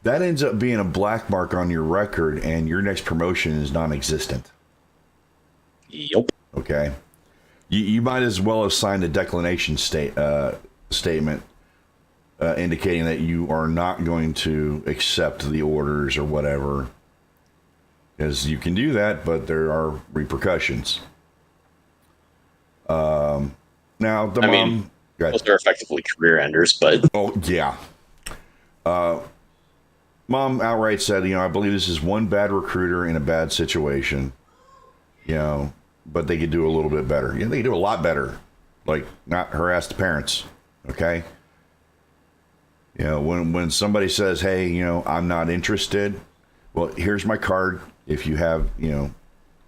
that ends up being a black mark on your record, and your next promotion is non-existent. Yep. Okay. You might as well have signed a declination statement indicating that you are not going to accept the orders or whatever. Because you can do that, but there are repercussions. Now, those are effectively career enders, but... Oh, yeah. Mom outright said, I believe this is one bad recruiter in a bad situation, but they could do a little bit better. Yeah, they could do a lot better. Like, not harass the parents, okay? When somebody says, hey, I'm not interested, well, here's my card. If you have,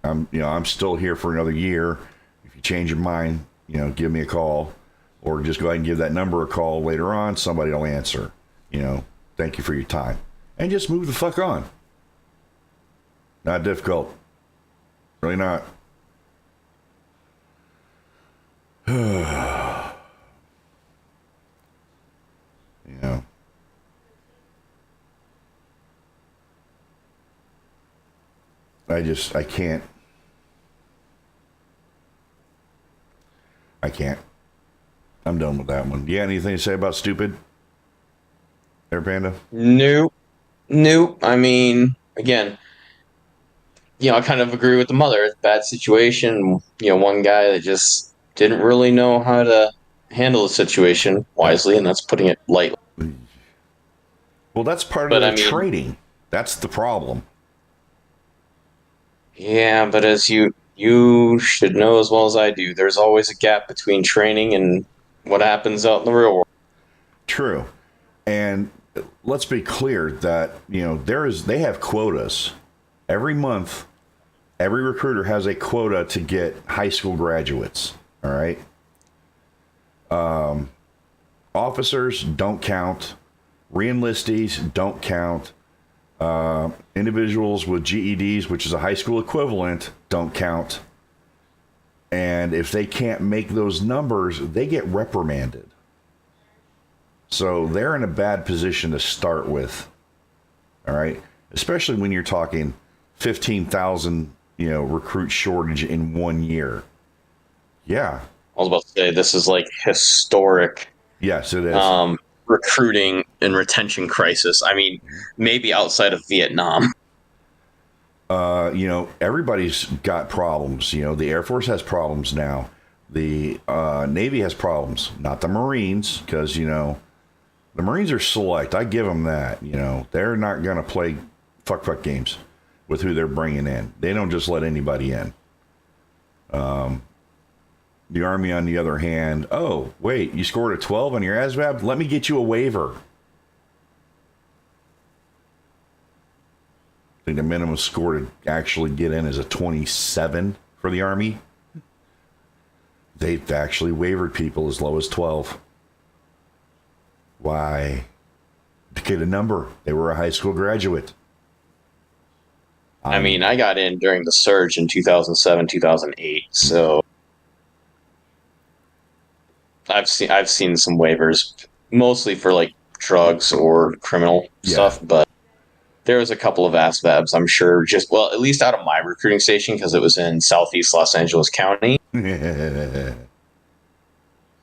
I'm still here for another year. If you change your mind, give me a call, or just go ahead and give that number a call later on. Somebody will answer. Thank you for your time. and just move the fuck on. Not difficult. Really not. You know. I can't. I can't. I'm done with that one. You got anything to say about stupid? Air Panda? Nope. Nope. I mean, again, I kind of agree with the mother. It's a bad situation. One guy that just didn't really know how to handle the situation wisely, and that's putting it lightly. Well, that's part of But the I mean, training. That's the problem. yeah, but as you should know as well as I do, there's always a gap between training and what happens out in the real world. True. And let's be clear that, they have quotas. Every month, every recruiter has a quota to get high school graduates. All right. Officers don't count. Reenlistees don't count. Individuals with GEDs, which is a high school equivalent, don't count. And if they can't make those numbers, they get reprimanded. So they're in a bad position to start with. All right. Especially when you're talking 15,000, recruit shortage in 1 year. Yeah. I was about to say this is like historic. Yes, it is. Recruiting and retention crisis. I mean, maybe outside of Vietnam. Everybody's got problems. The Air Force has problems now. The Navy has problems. Not the Marines, because, the Marines are select. I give them that. They're not going to play fuck games with who they're bringing in. They don't just let anybody in. The Army, on the other hand, oh, wait, you scored a 12 on your ASVAB? Let me get you a waiver. I think the minimum score to actually get in is a 27 for the Army. They've actually wavered people as low as 12. Why? To get a number. They were a high school graduate. I mean, I got in during the surge in 2007, 2008, so I've seen some waivers, mostly for like drugs or criminal stuff, but there was a couple of ASVABs, I'm sure, at least out of my recruiting station, because it was in Southeast Los Angeles County.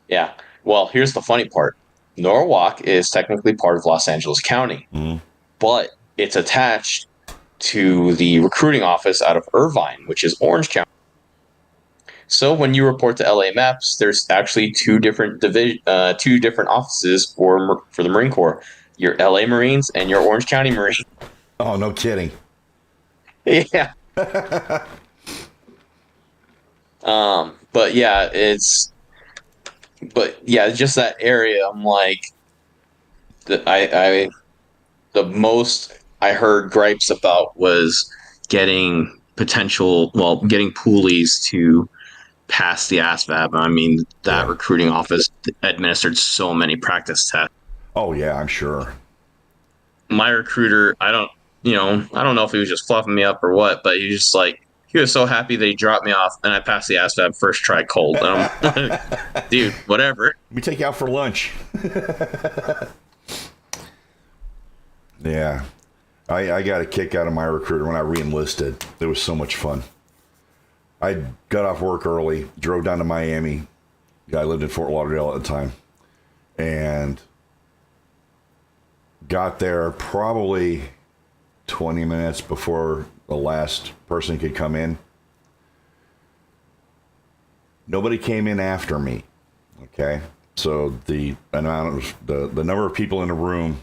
Yeah. Well, here's the funny part. Norwalk is technically part of Los Angeles County, but it's attached to the recruiting office out of Irvine, which is Orange County. So when you report to LA Maps, there's actually two different offices for the Marine Corps: your LA Marines and your Orange County Marines. Oh, no kidding. Yeah. But yeah, just that area. I'm like, the most I heard gripes about was getting poolies to pass the ASVAB. I mean, that recruiting office administered so many practice tests. Oh yeah, I'm sure. My recruiter, I don't know if he was just fluffing me up or what, but he was so happy that he dropped me off and I passed the ASVAB first try cold. And I'm dude, whatever. Let me take you out for lunch. Yeah. I got a kick out of my recruiter when I re-enlisted. It was so much fun. I got off work early, drove down to Miami. I lived in Fort Lauderdale at the time. And got there probably 20 minutes before the last person could come in. Nobody came in after me. Okay. So the number of people in the room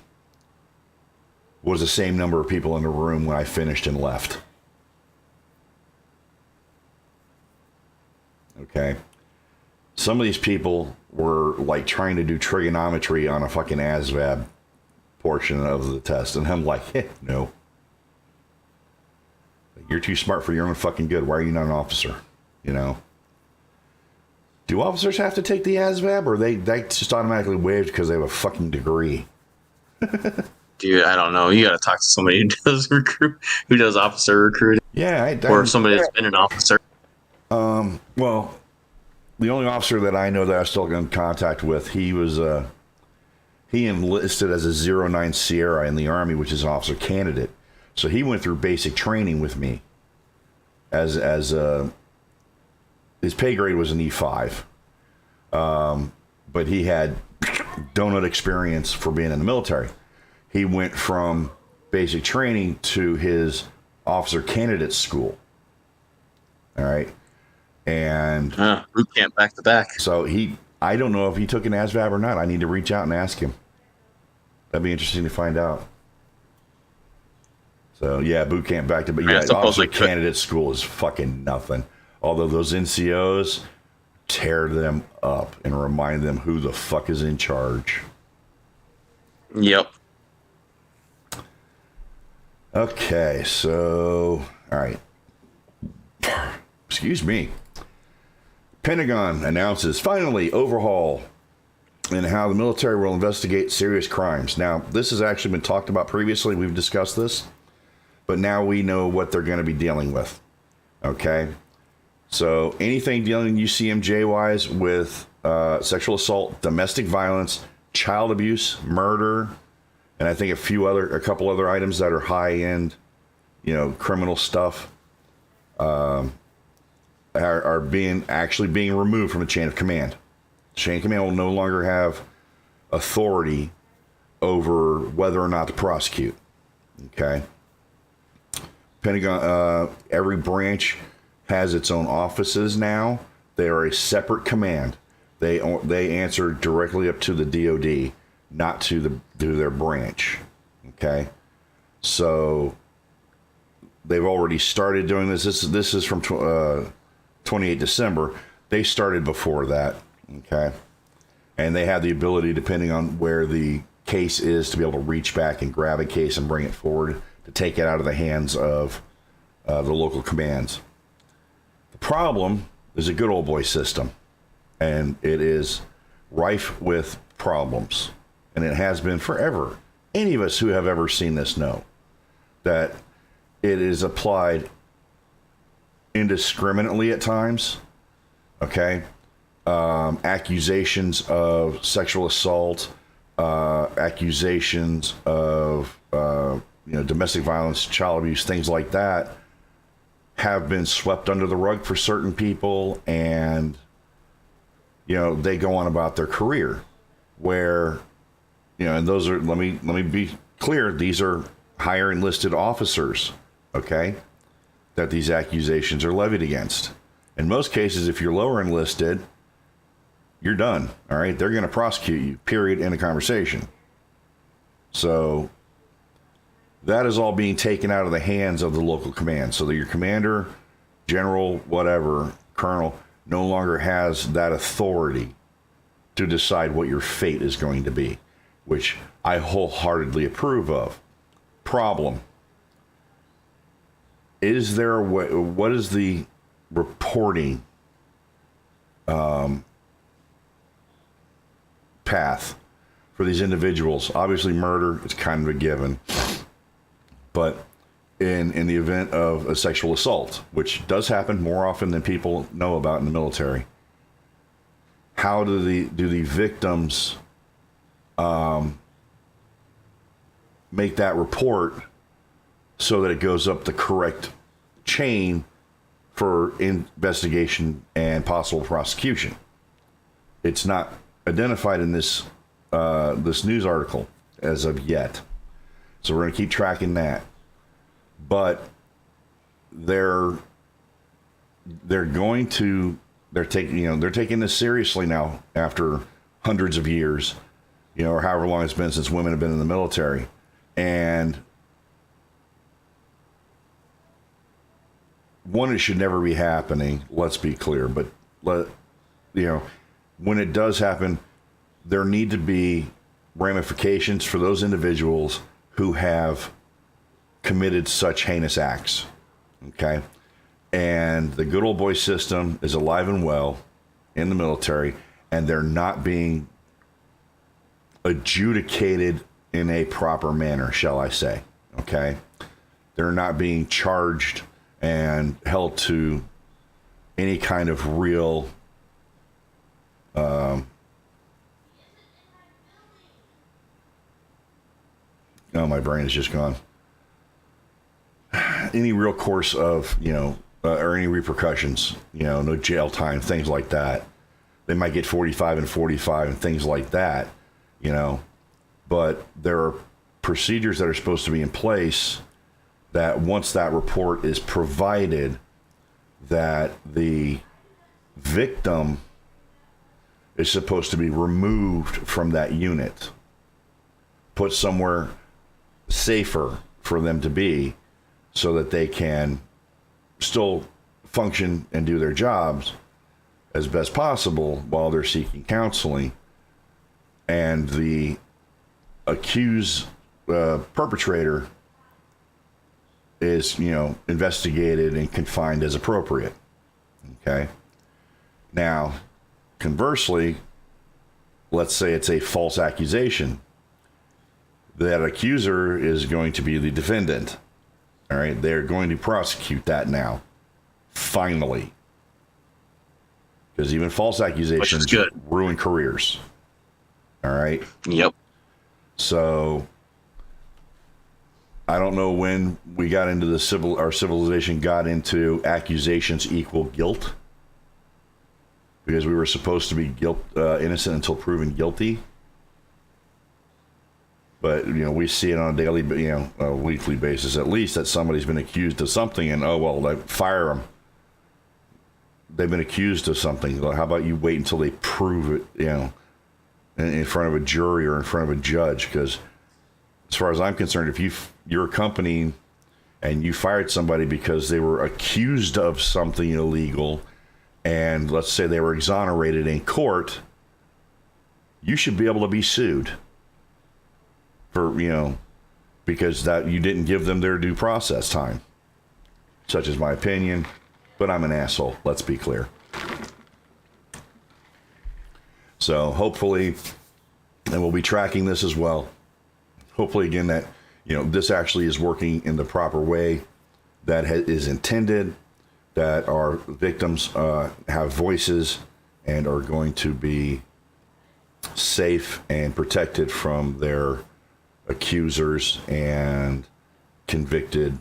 was the same number of people in the room when I finished and left. Okay. Some of these people were like trying to do trigonometry on a fucking ASVAB portion of the test. And I'm like, no. You're too smart for your own fucking good. Why are you not an officer? Do officers have to take the ASVAB, or they just automatically waived because they have a fucking degree? Dude, I don't know. You got to talk to somebody who does officer recruiting, Yeah, or somebody that's been an officer. well, the only officer that I know that I'm still in contact with, he enlisted as a 09 Sierra in the Army, which is an officer candidate. So he went through basic training with me. As his pay grade was an E5, but he had donut experience for being in the military. He went from basic training to his officer candidate school. All right. And Boot camp back to back. so I don't know if he took an ASVAB or not. I need to reach out and ask him. That'd be interesting to find out. So yeah, boot camp back to, but yeah, officer candidate school is fucking nothing. Although those NCOs tear them up and remind them who the fuck is in charge. Yep. Okay, so all right. Excuse me. Pentagon announces finally overhaul in how the military will investigate serious crimes. Now, this has actually been talked about previously. We've discussed this, but now we know what they're going to be dealing with. Okay, so anything dealing UCMJ-wise with sexual assault, domestic violence, child abuse, murder, and I think a couple other items that are high-end, criminal stuff, are being removed from the chain of command. The chain of command will no longer have authority over whether or not to prosecute. Okay. Pentagon, every branch has its own offices now. They are a separate command. They answer directly up to the DOD, not to their branch. Okay, so they've already started doing this. This is from 28 December. They started before that. Okay, and they have the ability, depending on where the case is, to be able to reach back and grab a case and bring it forward to take it out of the hands of the local commands. The problem is a good old boy system, and it is rife with problems, and it has been forever. Any of us who have ever seen this know that it is applied indiscriminately at times. Okay, accusations of sexual assault, accusations of domestic violence, child abuse, things like that, have been swept under the rug for certain people, and they go on about their career. Where, and those are, let me be clear, these are higher enlisted officers, okay, that these accusations are levied against. In most cases, if you're lower enlisted, you're done. All right, they're going to prosecute you. Period. End of conversation. So that is all being taken out of the hands of the local command, so that your commander, general, whatever, colonel, no longer has that authority to decide what your fate is going to be, which I wholeheartedly approve of. Problem. Is there a way, what is the reporting path for these individuals? Obviously, murder is kind of a given. But in the event of a sexual assault, which does happen more often than people know about in the military, how do the victims make that report so that it goes up the correct chain for investigation and possible prosecution? It's not identified in this news article as of yet. So we're going to keep tracking that. But they're taking this seriously now after hundreds of years, or however long it's been since women have been in the military. And one, it should never be happening, let's be clear, but when it does happen, there need to be ramifications for those individuals who have committed such heinous acts. Okay? And the good old boy system is alive and well in the military, and they're not being adjudicated in a proper manner, shall I say. Okay? They're not being charged and held to any kind of real oh, my brain is just gone. Any real course of, or any repercussions, no jail time, things like that. They might get 45 and 45 and things like that, but there are procedures that are supposed to be in place that once that report is provided, that the victim is supposed to be removed from that unit, put somewhere safer for them to be so that they can still function and do their jobs as best possible while they're seeking counseling, and the accused perpetrator is, investigated and confined as appropriate. Okay. Now, conversely, let's say it's a false accusation. That accuser is going to be the defendant. All right. They're going to prosecute that now. Finally. Because even false accusations ruin careers. All right. Yep. So I don't know when we got into our civilization got into accusations equal guilt, because we were supposed to be innocent until proven guilty. But we see it on a daily, a weekly basis at least, that somebody's been accused of something, and fire them. They've been accused of something. How about you wait until they prove it, in front of a jury or in front of a judge? Because as far as I'm concerned, if you're a company and you fired somebody because they were accused of something illegal, and let's say they were exonerated in court, you should be able to be sued for, because that you didn't give them their due process time. Such is my opinion, but I'm an asshole. Let's be clear. So hopefully, and we'll be tracking this as well. Hopefully, again, that, this actually is working in the proper way that is intended, that our victims have voices and are going to be safe and protected from their accusers and convicted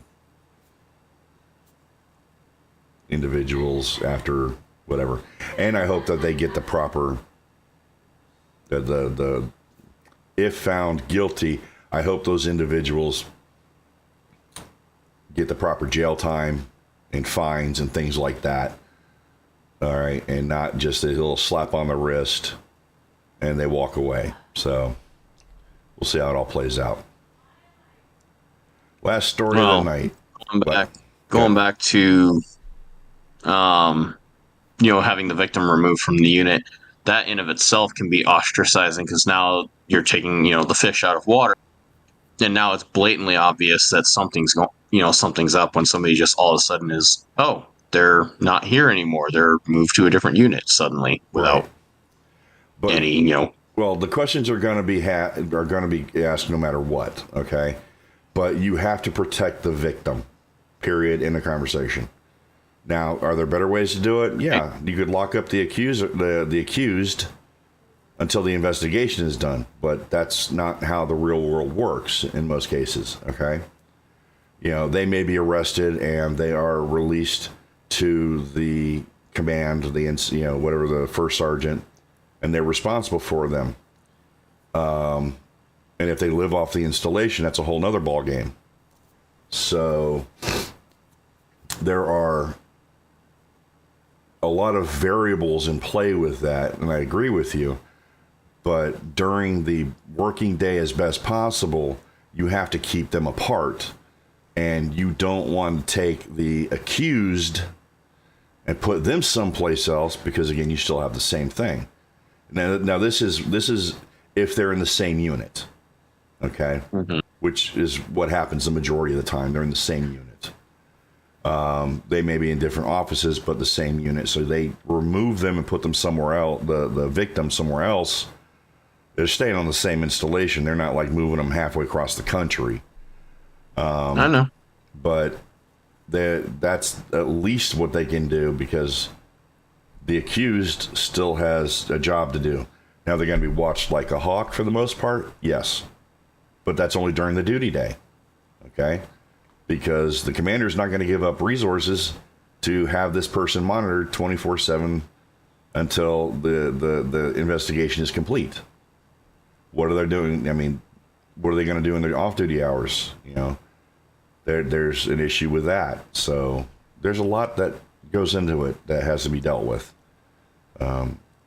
individuals after whatever. And I hope that they get the proper, the if found guilty, I hope those individuals get the proper jail time and fines and things like that. All right. And not just a little slap on the wrist and they walk away. So we'll see how it all plays out. Last story of the night. Going back to, having the victim removed from the unit, that in of itself can be ostracizing, because now you're taking, the fish out of water. And now it's blatantly obvious that something's up when somebody just all of a sudden is, they're not here anymore. They're moved to a different unit suddenly without any, Well, the questions are going to be asked no matter what. Okay. But you have to protect the victim, period, in the conversation. Now, are there better ways to do it? Yeah. You could lock up the accused until the investigation is done, but that's not how the real world works in most cases. Okay. They may be arrested and they are released to the command, whatever, the first sergeant, and they're responsible for them. And if they live off the installation, that's a whole nother ball game. So there are a lot of variables in play with that, and I agree with you. But during the working day as best possible, you have to keep them apart. And you don't want to take the accused and put them someplace else, because, again, you still have the same thing. Now this is if they're in the same unit, okay? Mm-hmm. Which is what happens the majority of the time. They're in the same unit. They may be in different offices, but the same unit. So they remove them and put them somewhere else, the victim somewhere else, They're staying on the same installation. They're not like moving them halfway across the country. I know. But that's at least what they can do, because the accused still has a job to do. Now, they're going to be watched like a hawk for the most part, yes. But that's only during the duty day, okay? Because the commander's not going to give up resources to have this person monitored 24/7 until the investigation is complete. What are they doing? I mean, what are they going to do in their off-duty hours? You know, there's an issue with that. So there's a lot that goes into it that has to be dealt with.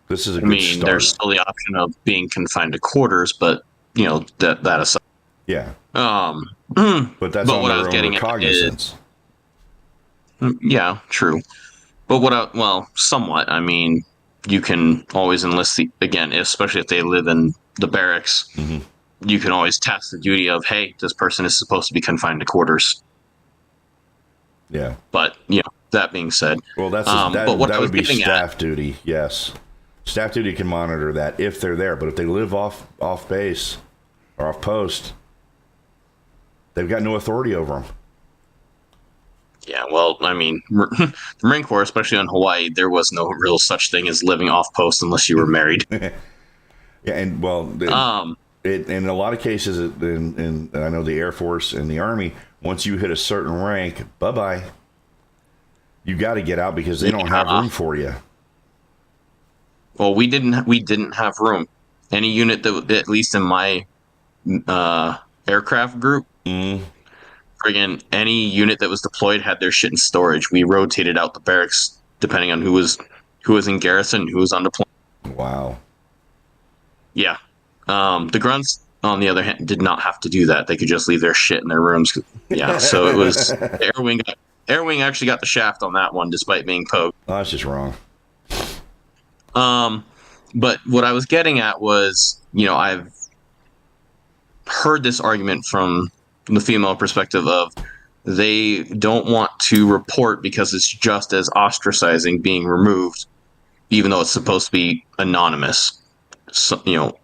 This is a good start. There's still the option of being confined to quarters, but you know that aside. Yeah. But that's on what I was their own getting recognizance. Yeah, true. But somewhat. I mean, you can always enlist again, especially if they live in the barracks. Mm-hmm. You can always task the duty of, hey, this person is supposed to be confined to quarters. Yeah. But that being said, well, that would be staff duty. Yes, staff duty can monitor that if they're there. But if they live off base or off post, they've got no authority over them. Yeah, well, I mean, the Marine Corps, especially on Hawaii, there was no real such thing as living off post unless you were married. Yeah, and in a lot of cases, in I know the Air Force and the Army, once you hit a certain rank, bye-bye. You got to get out because they don't have room for you. Well, we didn't have room. Any unit that, at least in my aircraft group, friggin' any unit that was deployed had their shit in storage. We rotated out the barracks depending on who was in garrison and who was on deployment. Wow. Yeah. The grunts, on the other hand, did not have to do that. They could just leave their shit in their rooms. Yeah. So it was Air Wing actually got the shaft on that one, despite being poked. Oh, that's just wrong. But what I was getting at was, I've heard this argument from the female perspective of they don't want to report because it's just as ostracizing being removed, even though it's supposed to be anonymous,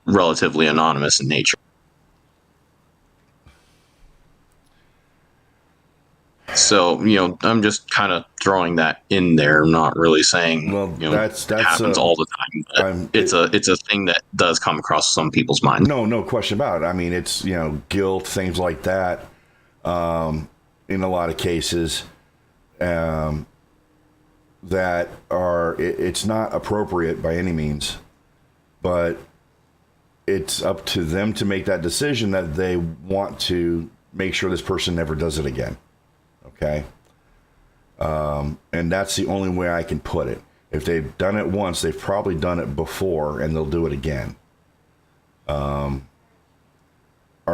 relatively anonymous in nature. So, I'm just kind of throwing that in there, not really saying, that's happens all the time. But it's a thing that does come across some people's minds. No question about it. I mean, it's, guilt, things like that. In a lot of cases, that it's not appropriate by any means, but it's up to them to make that decision that they want to make sure this person never does it again. Okay. And that's the only way I can put it. If they've done it once, they've probably done it before and they'll do it again. Are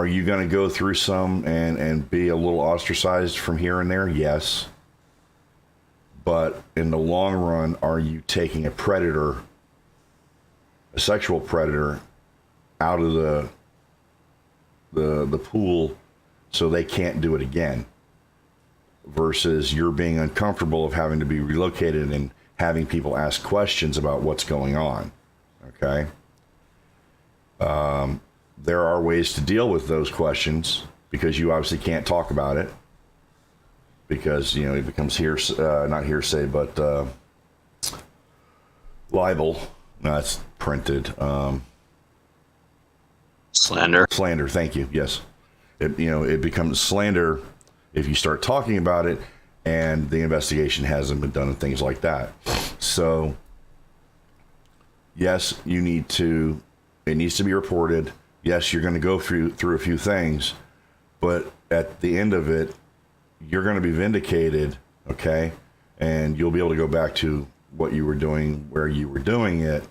you going to go through some and be a little ostracized from here and there? Yes. But in the long run, are you taking a sexual predator out of the pool so they can't do it again? Versus you're being uncomfortable of having to be relocated and having people ask questions about what's going on. Okay. There are ways to deal with those questions because you obviously can't talk about it because, it becomes not hearsay, but libel. No, it's printed. Slander. Slander. Thank you. Yes. It becomes slander if you start talking about it and the investigation hasn't been done and things like that. So, yes, it needs to be reported. Yes, you're going to go through a few things, but at the end of it, you're going to be vindicated, okay? And you'll be able to go back to what you were doing, where you were doing it,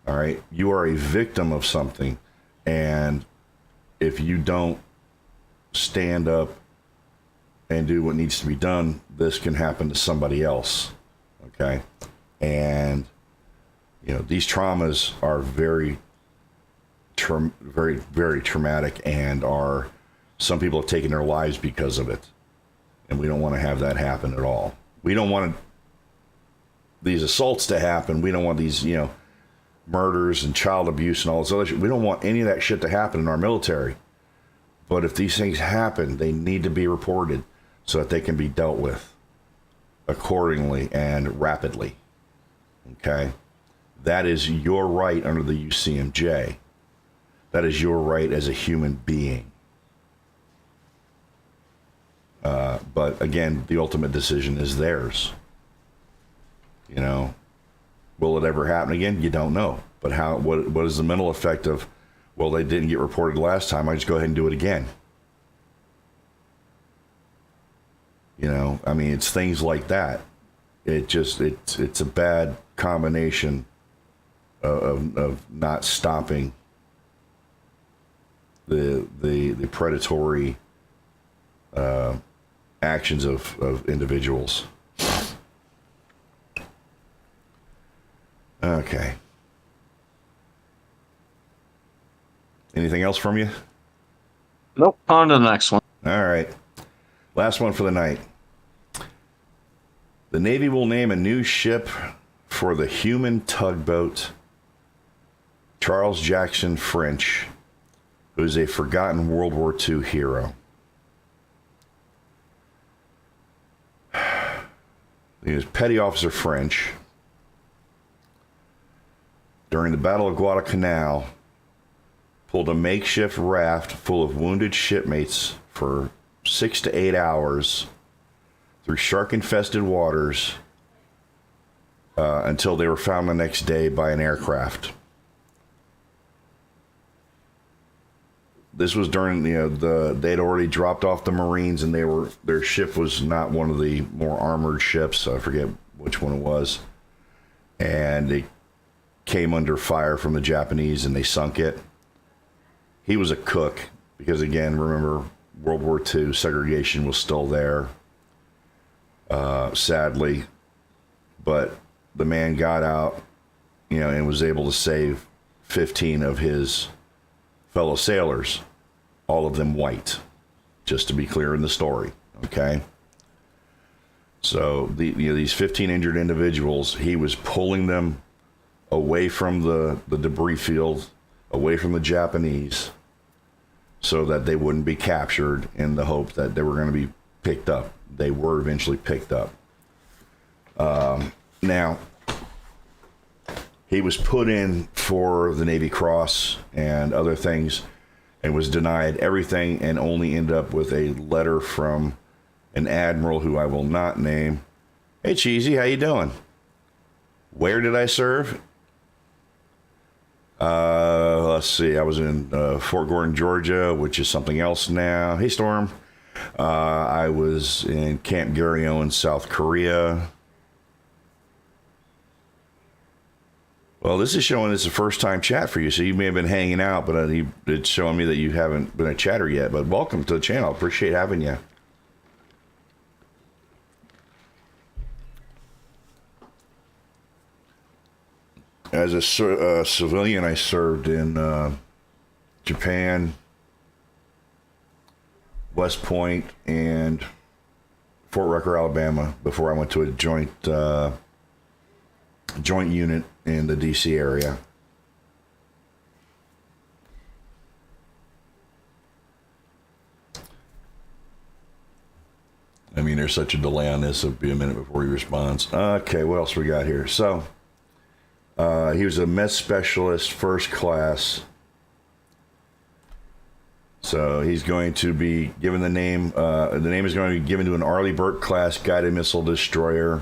all right? You are a victim of something, and if you don't stand up and do what needs to be done, this can happen to somebody else, okay? And, these traumas are very, very, very traumatic, and some people have taken their lives because of it. And we don't want to have that happen at all. We don't want these assaults to happen. We don't want these, murders and child abuse and all this other shit. We don't want any of that shit to happen in our military. But if these things happen, they need to be reported so that they can be dealt with accordingly and rapidly. Okay? That is your right under the UCMJ. That is your right as a human being. But again, the ultimate decision is theirs. You know, will it ever happen again? You don't know. But what is the mental effect of, well, they didn't get reported last time, I just go ahead and do it again. You know, I mean, it's things like that. It's a bad combination of not stopping the predatory actions of individuals. Okay. Anything else from you? Nope. On to the next one. All right. Last one for the night. The Navy will name a new ship for the human tugboat Charles Jackson French, who is a forgotten World War II hero. He was Petty Officer French. During the Battle of Guadalcanal, pulled a makeshift raft full of wounded shipmates for 6 to 8 hours through shark-infested waters until they were found the next day by an aircraft. This was during, they'd already dropped off the Marines, and their ship was not one of the more armored ships. I forget which one it was. And it came under fire from the Japanese, and they sunk it. He was a cook, because again, remember, World War II, segregation was still there, sadly. But the man got out, and was able to save 15 of his fellow sailors, all of them white, just to be clear in the story, okay? So these 15 injured individuals, he was pulling them away from the debris field, away from the Japanese, so that they wouldn't be captured, in the hope that they were going to be picked up. They were eventually picked up. Now, he was put in for the Navy Cross and other things, and was denied everything, and only ended up with a letter from an admiral who I will not name. Hey, Cheesy, how you doing? Where did I serve? Let's see. I was in Fort Gordon, Georgia, which is something else now. Hey, Storm. I was in Camp Garyo in South Korea. Well, this is showing it's a first-time chat for you, so you may have been hanging out, but it's showing me that you haven't been a chatter yet. But welcome to the channel. Appreciate having you. As a civilian, I served in Japan, West Point, and Fort Rucker, Alabama, before I went to a joint unit in the D.C. area. I mean, there's such a delay on this. It'll be a minute before he responds. Okay, what else we got here? So, he was a mess specialist, first class. So he's going to be given the name. The name is going to be given to an Arleigh Burke class guided missile destroyer,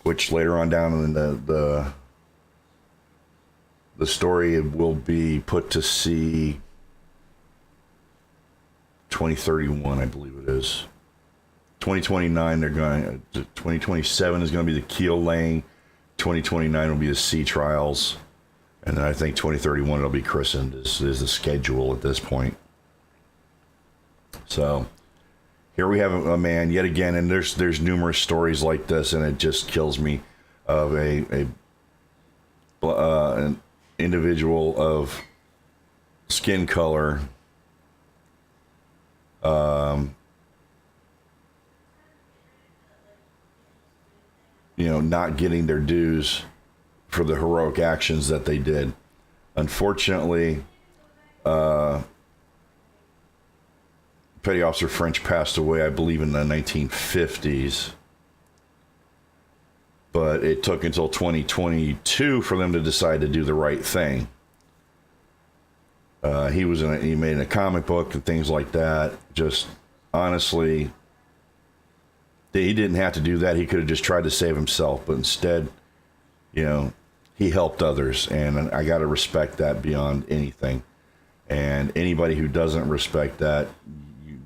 which later on down in the story will be put to sea 2031, I believe it is. 2029, 2027 is going to be the keel laying. 2029 will be the sea trials. And then I think 2031 it'll be christened is the schedule at this point. So here we have a man yet again, and there's numerous stories like this, and it just kills me, of an individual of skin color, not getting their dues for the heroic actions that they did. Unfortunately, Petty Officer French passed away, I believe, in the 1950s. But it took until 2022 for them to decide to do the right thing. He made a comic book and things like that. Just honestly, he didn't have to do that. He could have just tried to save himself, but instead, he helped others, and I got to respect that beyond anything. And anybody who doesn't respect that, you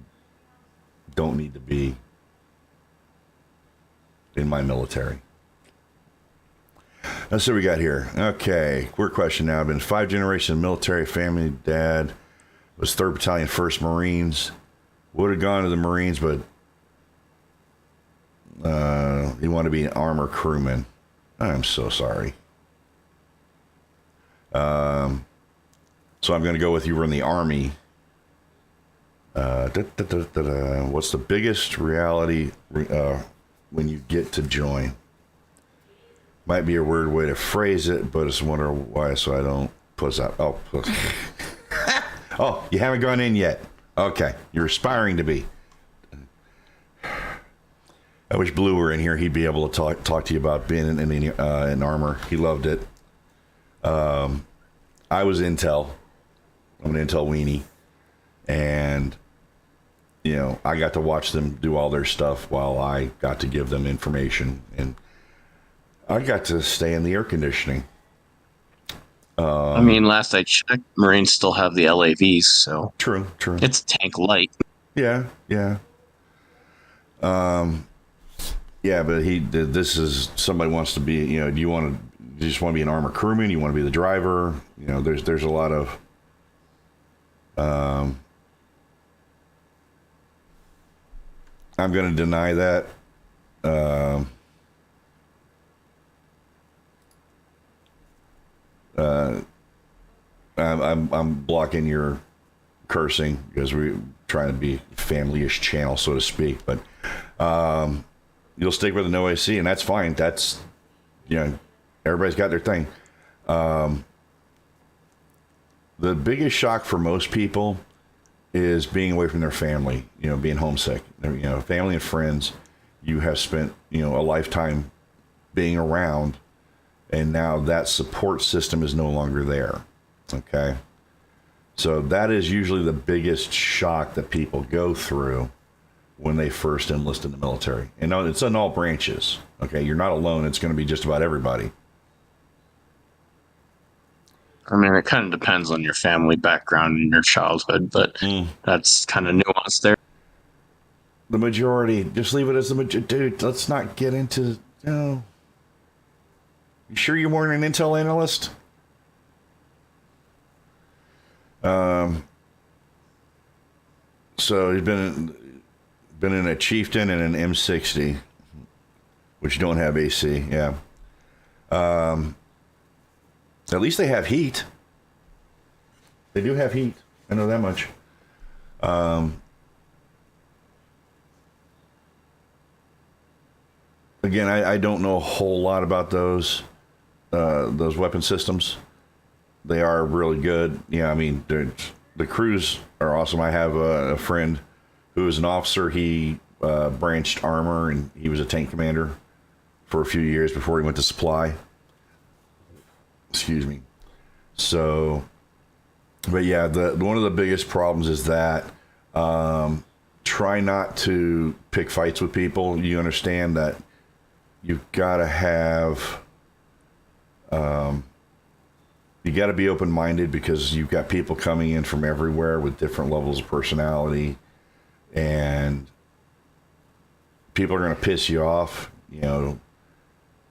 don't need to be in my military. Let's see what we got here. Okay, quick question now. I've been 5 generations military family. Dad was 3rd Battalion, 1st Marines. Would have gone to the Marines, but he wanted to be an armor crewman. I'm so sorry. So I'm going to go with you were in the Army. What's the biggest reality when you get to join? Might be a weird way to phrase it, but it's wonder why, so I don't put that. Oh, oh, you haven't gone in yet. Okay, you're aspiring to be. I wish Blue were in here. He'd be able to talk to you about being in armor. He loved it. I was Intel. I'm an Intel weenie, and I got to watch them do all their stuff while I got to give them information, and I got to stay in the air conditioning. Last I checked, Marines still have the LAVs, so True. it's tank light. Yeah. Yeah, but this is somebody wants to be. Do you just want to be an armor crewman? You want to be the driver? There's a lot of. I'm going to deny that. I'm blocking your cursing because we're trying to be family-ish channel, so to speak. But you'll stick with an OAC, and that's fine. That's everybody's got their thing. The biggest shock for most people is being away from their family. Being homesick. Family and friends you have spent a lifetime being around. And now that support system is no longer there. Okay. So that is usually the biggest shock that people go through when they first enlist in the military. And it's in all branches. Okay. You're not alone. It's going to be just about everybody. It kind of depends on your family background and your childhood, but that's kind of nuanced there. The majority, just leave it as the majority. Dude, let's not get into, You sure you weren't an Intel analyst? So he's been in a Chieftain and an M60, which don't have AC. Yeah. At least they have heat. They do have heat. I know that much. Again, I don't know a whole lot about those weapon systems. They are really good. Yeah, the crews are awesome. I have a friend who is an officer. He branched armor, and he was a tank commander for a few years before he went to supply. Excuse me. So, but yeah, one of the biggest problems is that try not to pick fights with people. You understand that you've got to have, you got to be open-minded because you've got people coming in from everywhere with different levels of personality, and people are going to piss you off,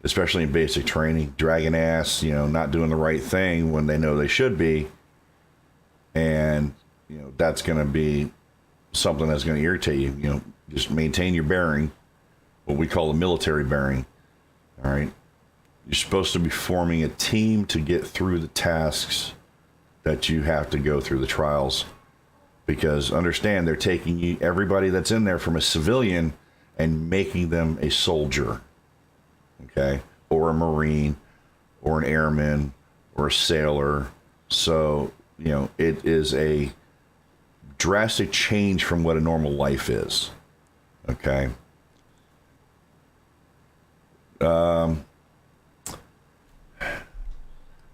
especially in basic training, dragging ass, not doing the right thing when they know they should be. And, that's going to be something that's going to irritate you. Just maintain your bearing, what we call a military bearing. All right. You're supposed to be forming a team to get through the tasks that you have to go through, the trials, because understand they're taking everybody that's in there from a civilian and making them a soldier. Okay. Or a Marine or an airman or a sailor. So, it is a drastic change from what a normal life is. Okay.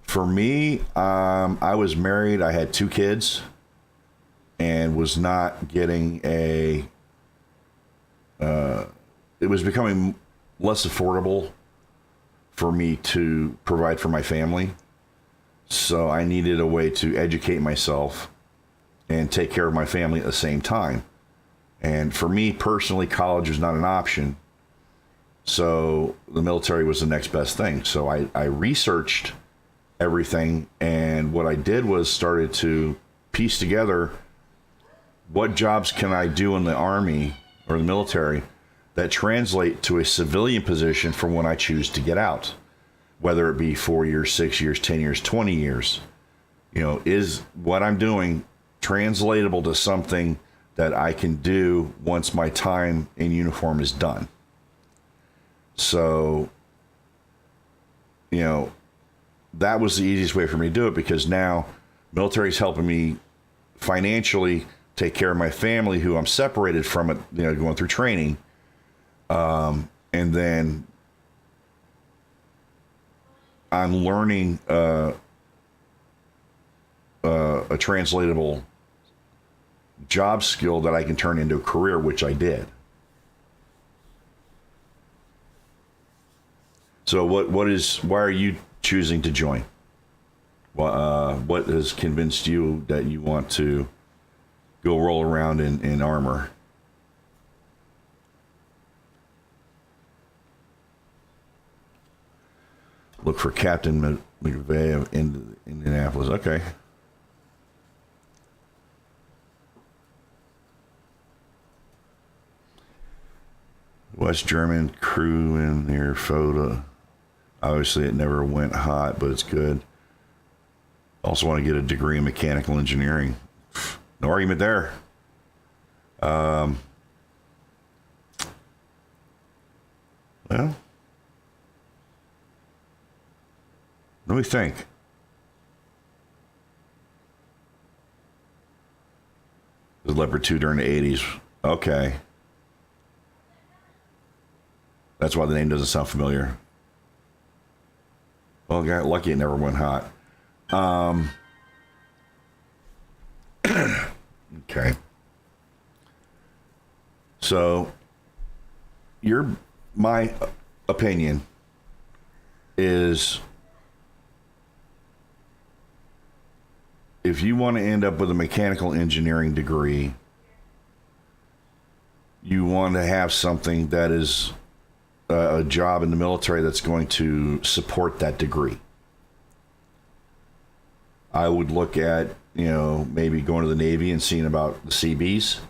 For me, I was married. I had 2 kids and was not getting it was becoming less affordable for me to provide for my family. So I needed a way to educate myself and take care of my family at the same time. And for me personally, college was not an option. So the military was the next best thing. So I researched everything. And what I did was started to piece together what jobs can I do in the Army or the military that translate to a civilian position for when I choose to get out, whether it be 4 years, 6 years, 10 years, 20 years. Is what I'm doing translatable to something that I can do once my time in uniform is done? So, that was the easiest way for me to do it, because now military's helping me financially take care of my family, who I'm separated from it, going through training. And then I'm learning a translatable job skill that I can turn into a career, which I did. So why are you choosing to join? What has convinced you that you want to go roll around in armor? Look for Captain McVeigh of Indianapolis. Okay. West German crew in their photo. Obviously, it never went hot, but it's good. Also want to get a degree in mechanical engineering. No argument there. Well, let me think. The Leopard 2 during the 80s. Okay. That's why the name doesn't sound familiar. Well, I got lucky it never went hot. Okay. So, my opinion is, if you want to end up with a mechanical engineering degree, you want to have something that is a job in the military that's going to support that degree. I would look at, maybe going to the Navy and seeing about the CBs.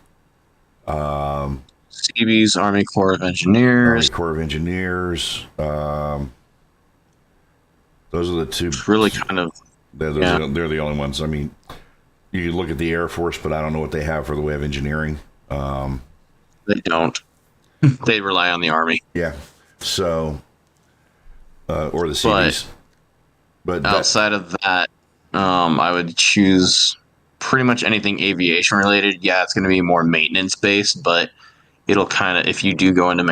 CBs, Army Corps of Engineers. Army Corps of Engineers. Those are the two. It's really kind of... They're the only ones. I mean, you could look at the Air Force, but I don't know what they have for the way of engineering. They don't. They rely on the Army. Yeah. So, or the CBs. But outside of that, I would choose pretty much anything aviation related. Yeah, it's going to be more maintenance based, but it'll kind of, if you do go into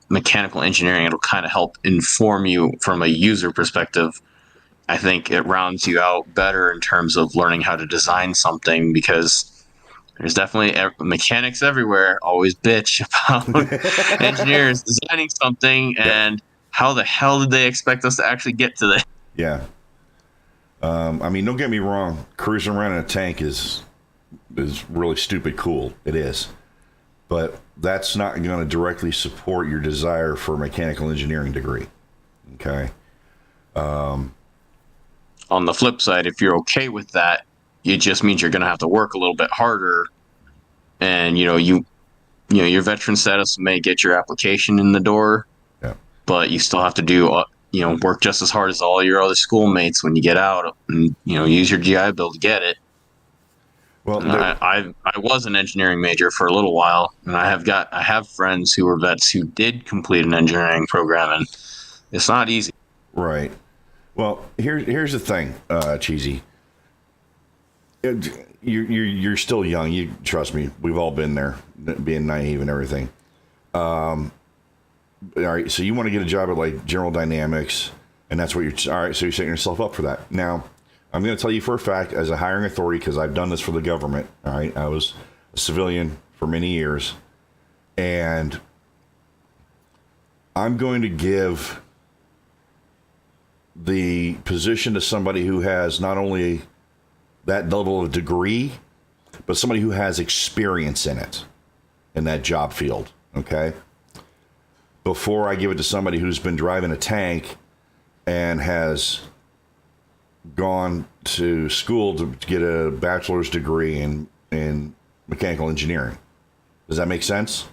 mechanical engineering, it'll kind of help inform you from a user perspective. I think it rounds you out better in terms of learning how to design something, because there's definitely mechanics everywhere always bitch about engineers designing something and how the hell did they expect us to actually get to that? Yeah. I mean, don't get me wrong. Cruising around in a tank is really stupid cool. It is. But that's not going to directly support your desire for a mechanical engineering degree. Okay. On the flip side, if you're okay with that, it just means you're going to have to work a little bit harder, and your veteran status may get your application in the door, but you still have to do work just as hard as all your other schoolmates when you get out, and use your GI Bill to get it. Well, I was an engineering major for a little while, and I have friends who were vets who did complete an engineering program, and it's not easy. Right. Well, here's the thing, Cheesy. You're still young. You trust me. We've all been there, being naive and everything. All right, so you want to get a job at like General Dynamics, and that's what you're. All right, so you're setting yourself up for that. Now, I'm going to tell you for a fact, as a hiring authority, because I've done this for the government. All right, I was a civilian for many years, and I'm going to give the position to somebody who has not only that level of degree, but somebody who has experience in it, in that job field. Okay. Before I give it to somebody who's been driving a tank and has gone to school to get a bachelor's degree in mechanical engineering. Does that make sense?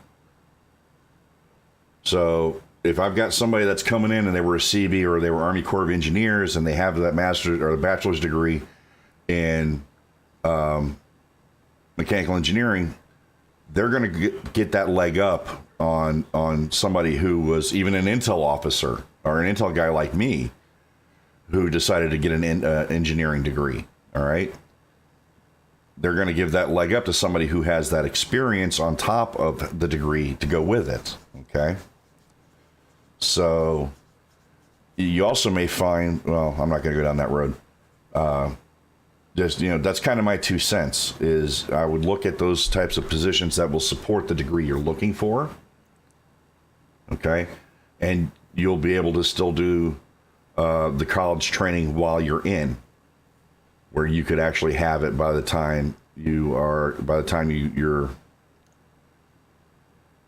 So if I've got somebody that's coming in and they were a CB or they were Army Corps of Engineers and they have that master's or the bachelor's degree in mechanical engineering, they're going to get that leg up on somebody who was even an Intel officer or an Intel guy like me who decided to get an engineering degree. All right. They're going to give that leg up to somebody who has that experience on top of the degree to go with it. Okay. So you also may find, well, I'm not going to go down that road. Just, that's kind of my 2 cents is I would look at those types of positions that will support the degree you're looking for. Okay. And you'll be able to still do the college training while you're in, where you could actually have it by the time your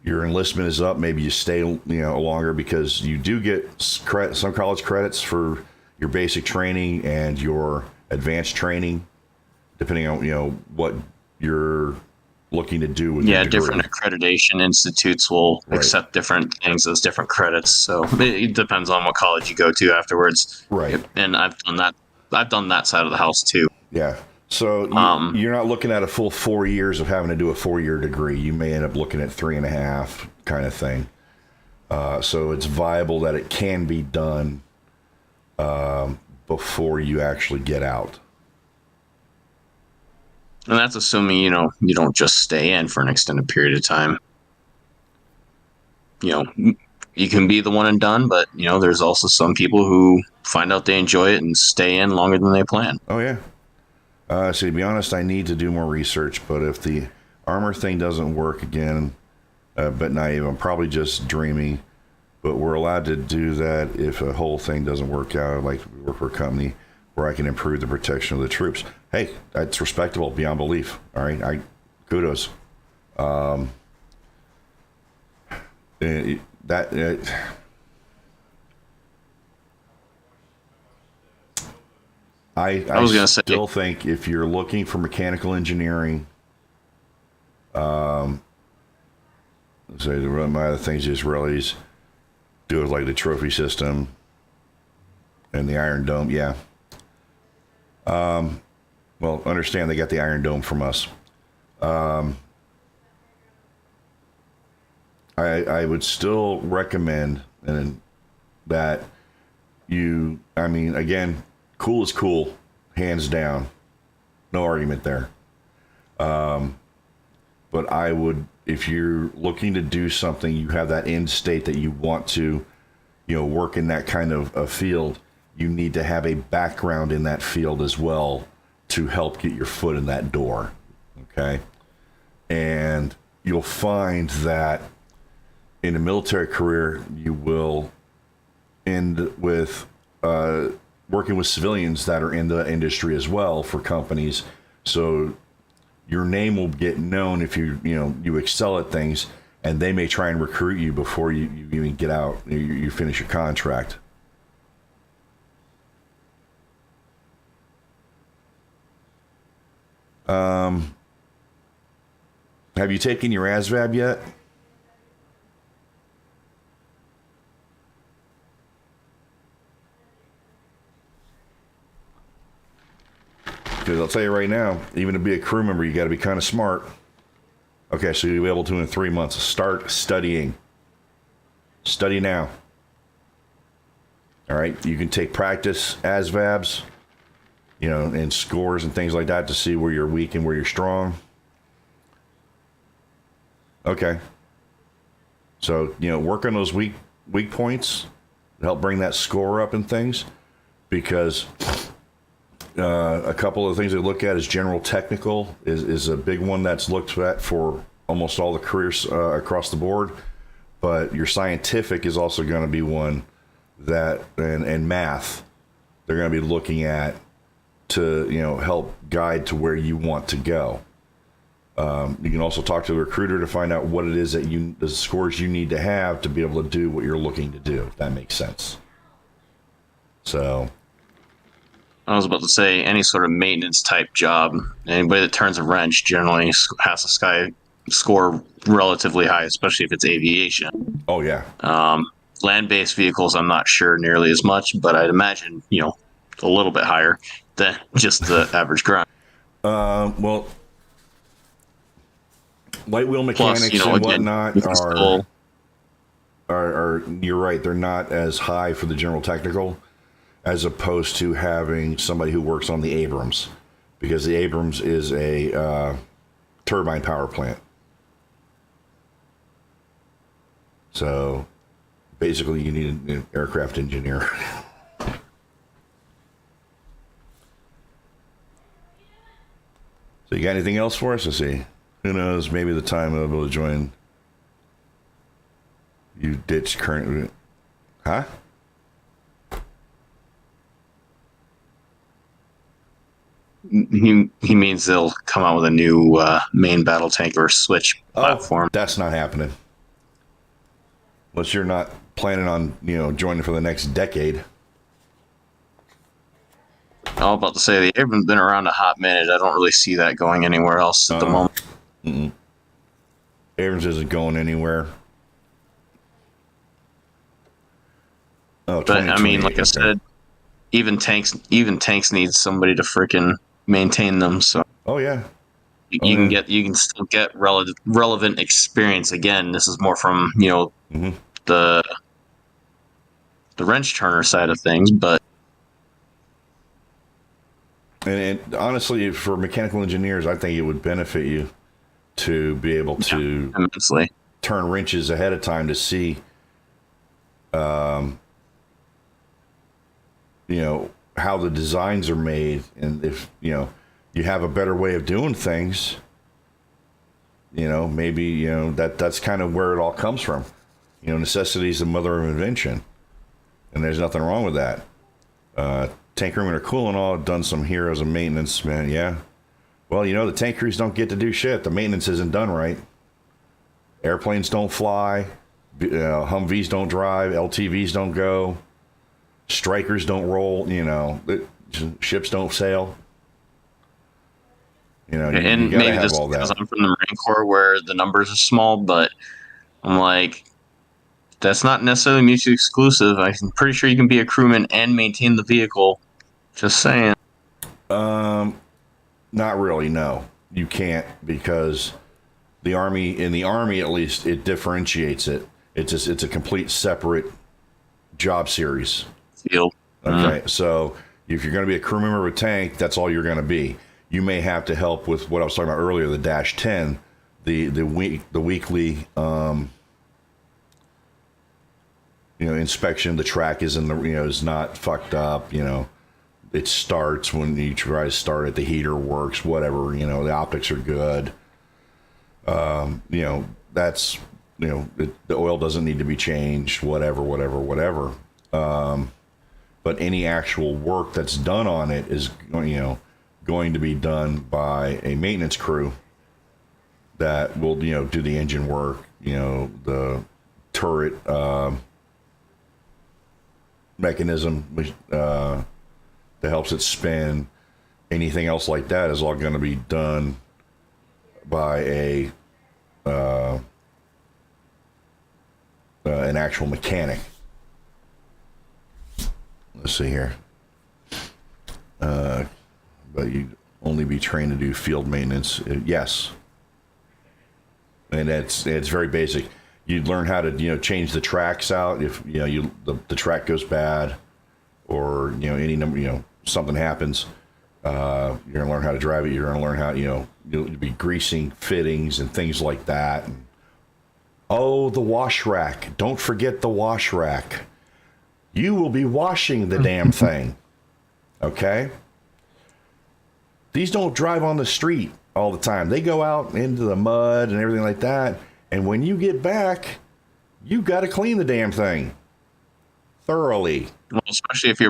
enlistment is up. Maybe you stay, longer because you do get some college credits for your basic training and your advanced training, depending on, what you're looking to do with your degree. Different accreditation institutes will accept different things as different credits. So it depends on what college you go to afterwards. Right. And I've done that side of the house too. Yeah. So you're not looking at a full 4 years of having to do a 4-year degree. You may end up looking at 3.5 kind of thing. So it's viable that it can be done before you actually get out. And that's assuming, you don't just stay in for an extended period of time. You can be the one and done, but, there's also some people who find out they enjoy it and stay in longer than they plan. Oh, yeah. So to be honest, I need to do more research, but if the armor thing doesn't work again, but naive, I'm probably just dreaming, but we're allowed to do that if a whole thing doesn't work out. I'd like to work for a company where I can improve the protection of the troops. Hey, that's respectable beyond belief. All right. Kudos. I still think if you're looking for mechanical engineering, so my other things, the Israelis do it like the trophy system and the Iron Dome. Yeah. Well, understand they got the Iron Dome from us. I would still recommend that again, cool is cool, hands down, no argument there. But I would, if you're looking to do something, you have that end state that you want to, work in that kind of a field, you need to have a background in that field as well to help get your foot in that door. Okay. And you'll find that in a military career, you will end with working with civilians that are in the industry as well for companies. So your name will get known if you excel at things, and they may try and recruit you before you even get out, you finish your contract. Have you taken your ASVAB yet? Because I'll tell you right now, even to be a crew member, you got to be kind of smart. Okay, so you'll be able to in 3 months. Start studying. Study now. All right, you can take practice ASVABs, and scores and things like that to see where you're weak and where you're strong. Okay. So, work on those weak points, help bring that score up and things, because a couple of things they look at is general technical is a big one that's looked at for almost all the careers across the board. But your scientific is also going to be one that, and math, they're going to be looking at to, help guide to where you want to go. You can also talk to the recruiter to find out what it is that the scores you need to have to be able to do what you're looking to do, if that makes sense. So, I was about to say, any sort of maintenance type job, anybody that turns a wrench generally has to score relatively high, especially if it's aviation. oh yeah. Land-based vehicles, I'm not sure nearly as much, but I'd imagine, a little bit higher than just the average grunt. Well, light wheel mechanics Plus, and again, whatnot are you're right, they're not as high for the general technical as opposed to having somebody who works on the Abrams, because the Abrams is a turbine power plant. So basically you need an aircraft engineer. So you got anything else for us to see? Who knows? Maybe the time I'll be able to join. You ditch current. Huh? He means they'll come out with a new main battle tank or switch platform. That's not happening. Unless you're not planning on, joining for the next decade. I was about to say, they haven't been around a hot minute. I don't really see that going anywhere else at the moment. Mm-mm. Abrams isn't going anywhere. Oh, but I mean, like I said, even tanks need somebody to freaking maintain them. So oh yeah, you can still get relevant experience. Again, this is more from mm-hmm. the wrench turner side of things, but. And honestly, for mechanical engineers, I think it would benefit you to be able to immensely turn wrenches ahead of time to see, how the designs are made, and if you have a better way of doing things, maybe that's kind of where it all comes from. Necessity is the mother of invention, and there's nothing wrong with that. Tank crewmen are cool and all, done some heroes of maintenance, man. Yeah. Well, the tank crews don't get to do shit. The maintenance isn't done right. Airplanes don't fly. Humvees don't drive. LTVs don't go. Strikers don't roll. Ships don't sail. And you gotta maybe have this all that. because I'm from the Marine Corps where the numbers are small, but I'm like, that's not necessarily mutually exclusive. I'm pretty sure you can be a crewman and maintain the vehicle. Just saying. Not really. No, you can't, because in the Army at least, it differentiates it. It's a complete separate job series. Field. Okay, so if you're going to be a crew member of a tank, that's all you're going to be. You may have to help with what I was talking about earlier, the Dash 10, the weekly inspection. The track is is not fucked up. It starts when you try to start it. The heater works. Whatever. The optics are good. That's the oil doesn't need to be changed. Whatever. But any actual work that's done on it is going to be done by a maintenance crew that will do the engine work. The turret mechanism that helps it spin, anything else like that is all going to be done by an actual mechanic. Let's see here. But you only be trained to do field maintenance. Yes. And it's very basic. You'd learn how to change the tracks out if the track goes bad. or any number, something happens, you're gonna learn how to drive it. You're gonna learn how you'll be greasing fittings and things like that. And, oh, the wash rack! Don't forget the wash rack. You will be washing the damn thing. Okay. These don't drive on the street all the time. They go out into the mud and everything like that. And when you get back, you got to clean the damn thing thoroughly. Well, especially if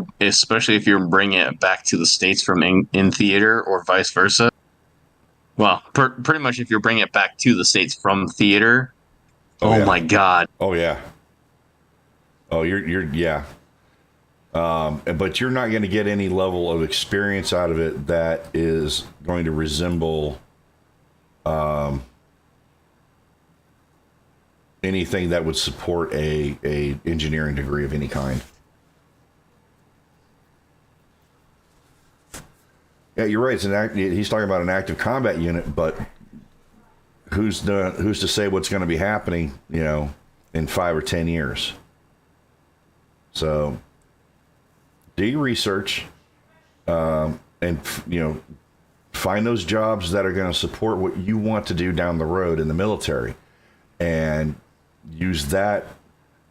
you're bringing it back to the States from in theater or vice versa. Well, pretty much if you're bringing it back to the States from theater. Oh, yeah. my God. Oh yeah. Oh, yeah. But you're not going to get any level of experience out of it that is going to resemble anything that would support a engineering degree of any kind. Yeah, you're right. He's talking about an active combat unit, but who's to say what's going to be happening, in 5 or 10 years? So, do your research, and find those jobs that are going to support what you want to do down the road in the military, and use that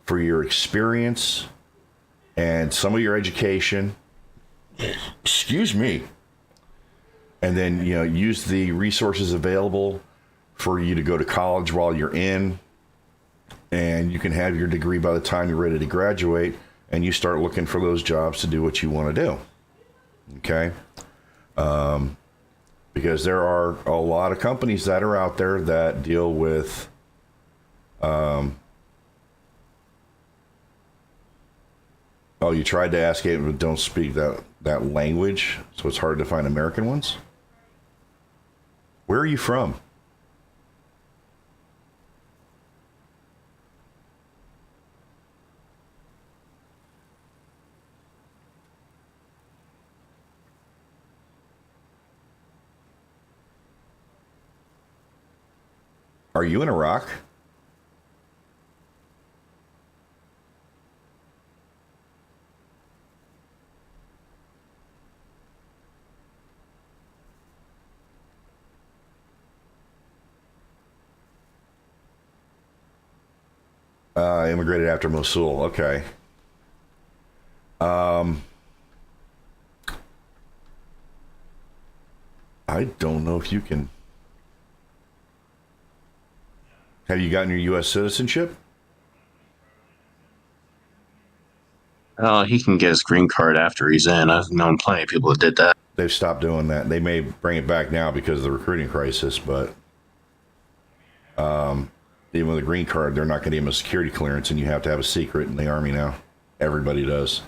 for your experience and some of your education. Excuse me. And then, use the resources available for you to go to college while you're in, and you can have your degree by the time you're ready to graduate, and you start looking for those jobs to do what you want to do. Okay? Because there are a lot of companies that are out there that deal with you tried to ask it, but don't speak that language, so it's hard to find American ones. Where are you from? Are you in Iraq? Immigrated after Mosul. Okay. I don't know if you can. Have you gotten your U.S. citizenship? He can get his green card after he's in. I've known plenty of people that did that. They've stopped doing that. They may bring it back now because of the recruiting crisis, but even with a green card, they're not going to give them a security clearance, and you have to have a secret in the Army now. Everybody does.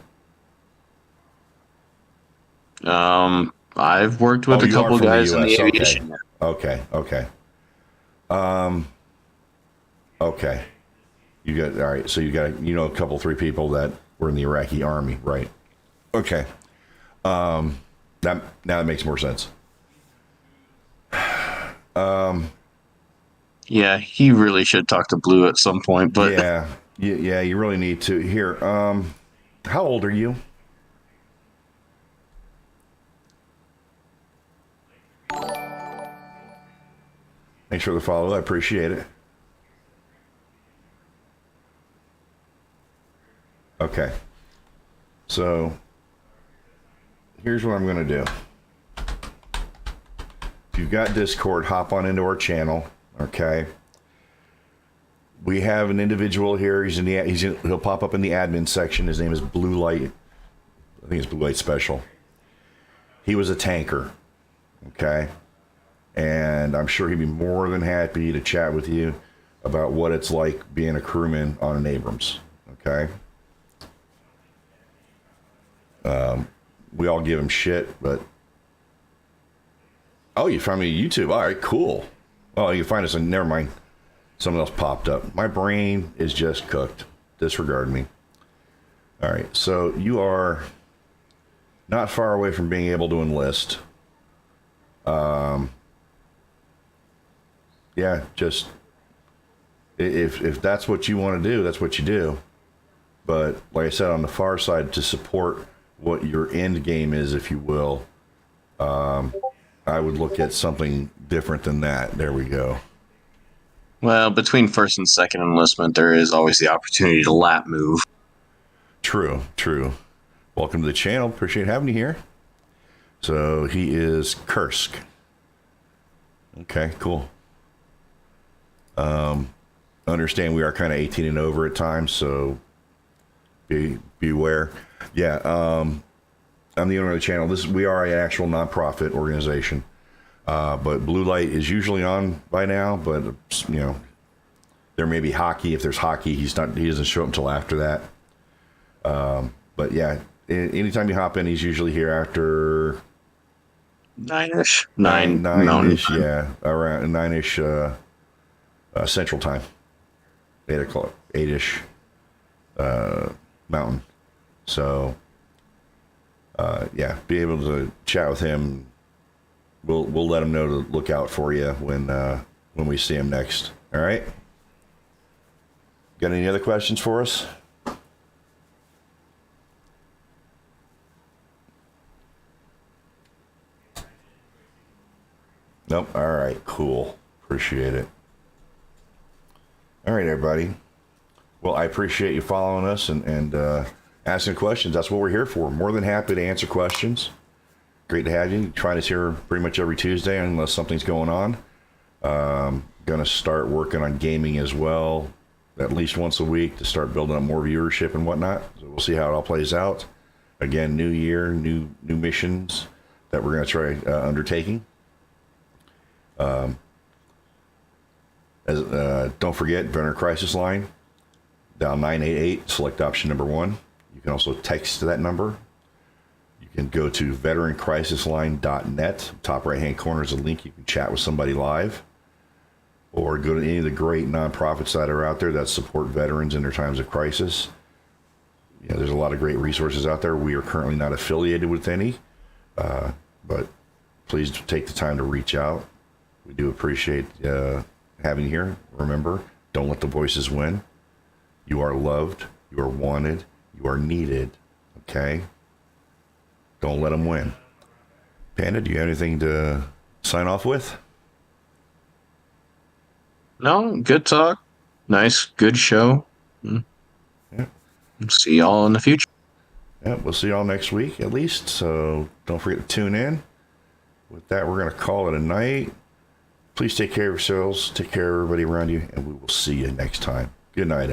I've worked with a couple guys in the aviation. Okay. Okay. You got, all right. So you got, a couple, 3 people that were in the Iraqi army, right? Okay. Now that makes more sense. Yeah, he really should talk to Blue at some point, but yeah, you really need to. Here, how old are you? Thanks for the follow. I appreciate it. Okay. So, here's what I'm going to do. If you've got Discord, hop on into our channel. Okay. We have an individual here. He'll pop up in the admin section. His name is Blue Light. I think it's Blue Light Special. He was a tanker. Okay. And I'm sure he'd be more than happy to chat with you about what it's like being a crewman on an Abrams. Okay. We all give him shit, but oh, you found me on YouTube. All right, cool. Oh, you find us on, never mind. Something else popped up. My brain is just cooked. Disregard me. All right, so you are not far away from being able to enlist. Yeah, just if that's what you want to do, that's what you do. But like I said, on the far side, to support what your end game is, if you will, I would look at something different than that. There we go. Well, between first and second enlistment, there is always the opportunity to lap move. True, true. Welcome to the channel. Appreciate having you here. So he is Kursk. Okay, cool. Understand we are kind of 18 and over at times, so beware. Yeah, I'm the owner of the channel. We are an actual nonprofit organization, but Blue Light is usually on by now. But you know, there may be hockey. If there's hockey, he doesn't show up until after that. But yeah, anytime you hop in, he's usually here after 9-ish. nine-ish. Yeah, around 9-ish Central Time. 8 o'clock, 8-ish Mountain. So yeah, be able to chat with him. We'll let him know to look out for you when we see him next. All right. Got any other questions for us? Nope. All right. Cool. Appreciate it. All right, everybody. Well, I appreciate you following us and asking questions. That's what we're here for. More than happy to answer questions. Great to have you. Trying us here pretty much every Tuesday unless something's going on. Going to start working on gaming as well, at least once a week to start building up more viewership and whatnot. So we'll see how it all plays out. Again, new year, new missions that we're going to try undertaking. Don't forget, Veteran Crisis Line, dial 988, select option number 1. You can also text to that number. You can go to veterancrisisline.net. Top right-hand corner is a link. You can chat with somebody live. Or go to any of the great nonprofits that are out there that support veterans in their times of crisis. You know, there's a lot of great resources out there. We are currently not affiliated with any, but please take the time to reach out. We do appreciate having you here. Remember, don't let the voices win. You are loved. You are wanted. You are needed. Okay? Don't let them win. Panda, do you have anything to sign off with? No, good talk. Nice, good show. Yeah. See y'all in the future. Yeah, we'll see y'all next week at least. So don't forget to tune in. With that, we're going to call it a night. Please take care of yourselves. Take care of everybody around you. And we will see you next time. Good night.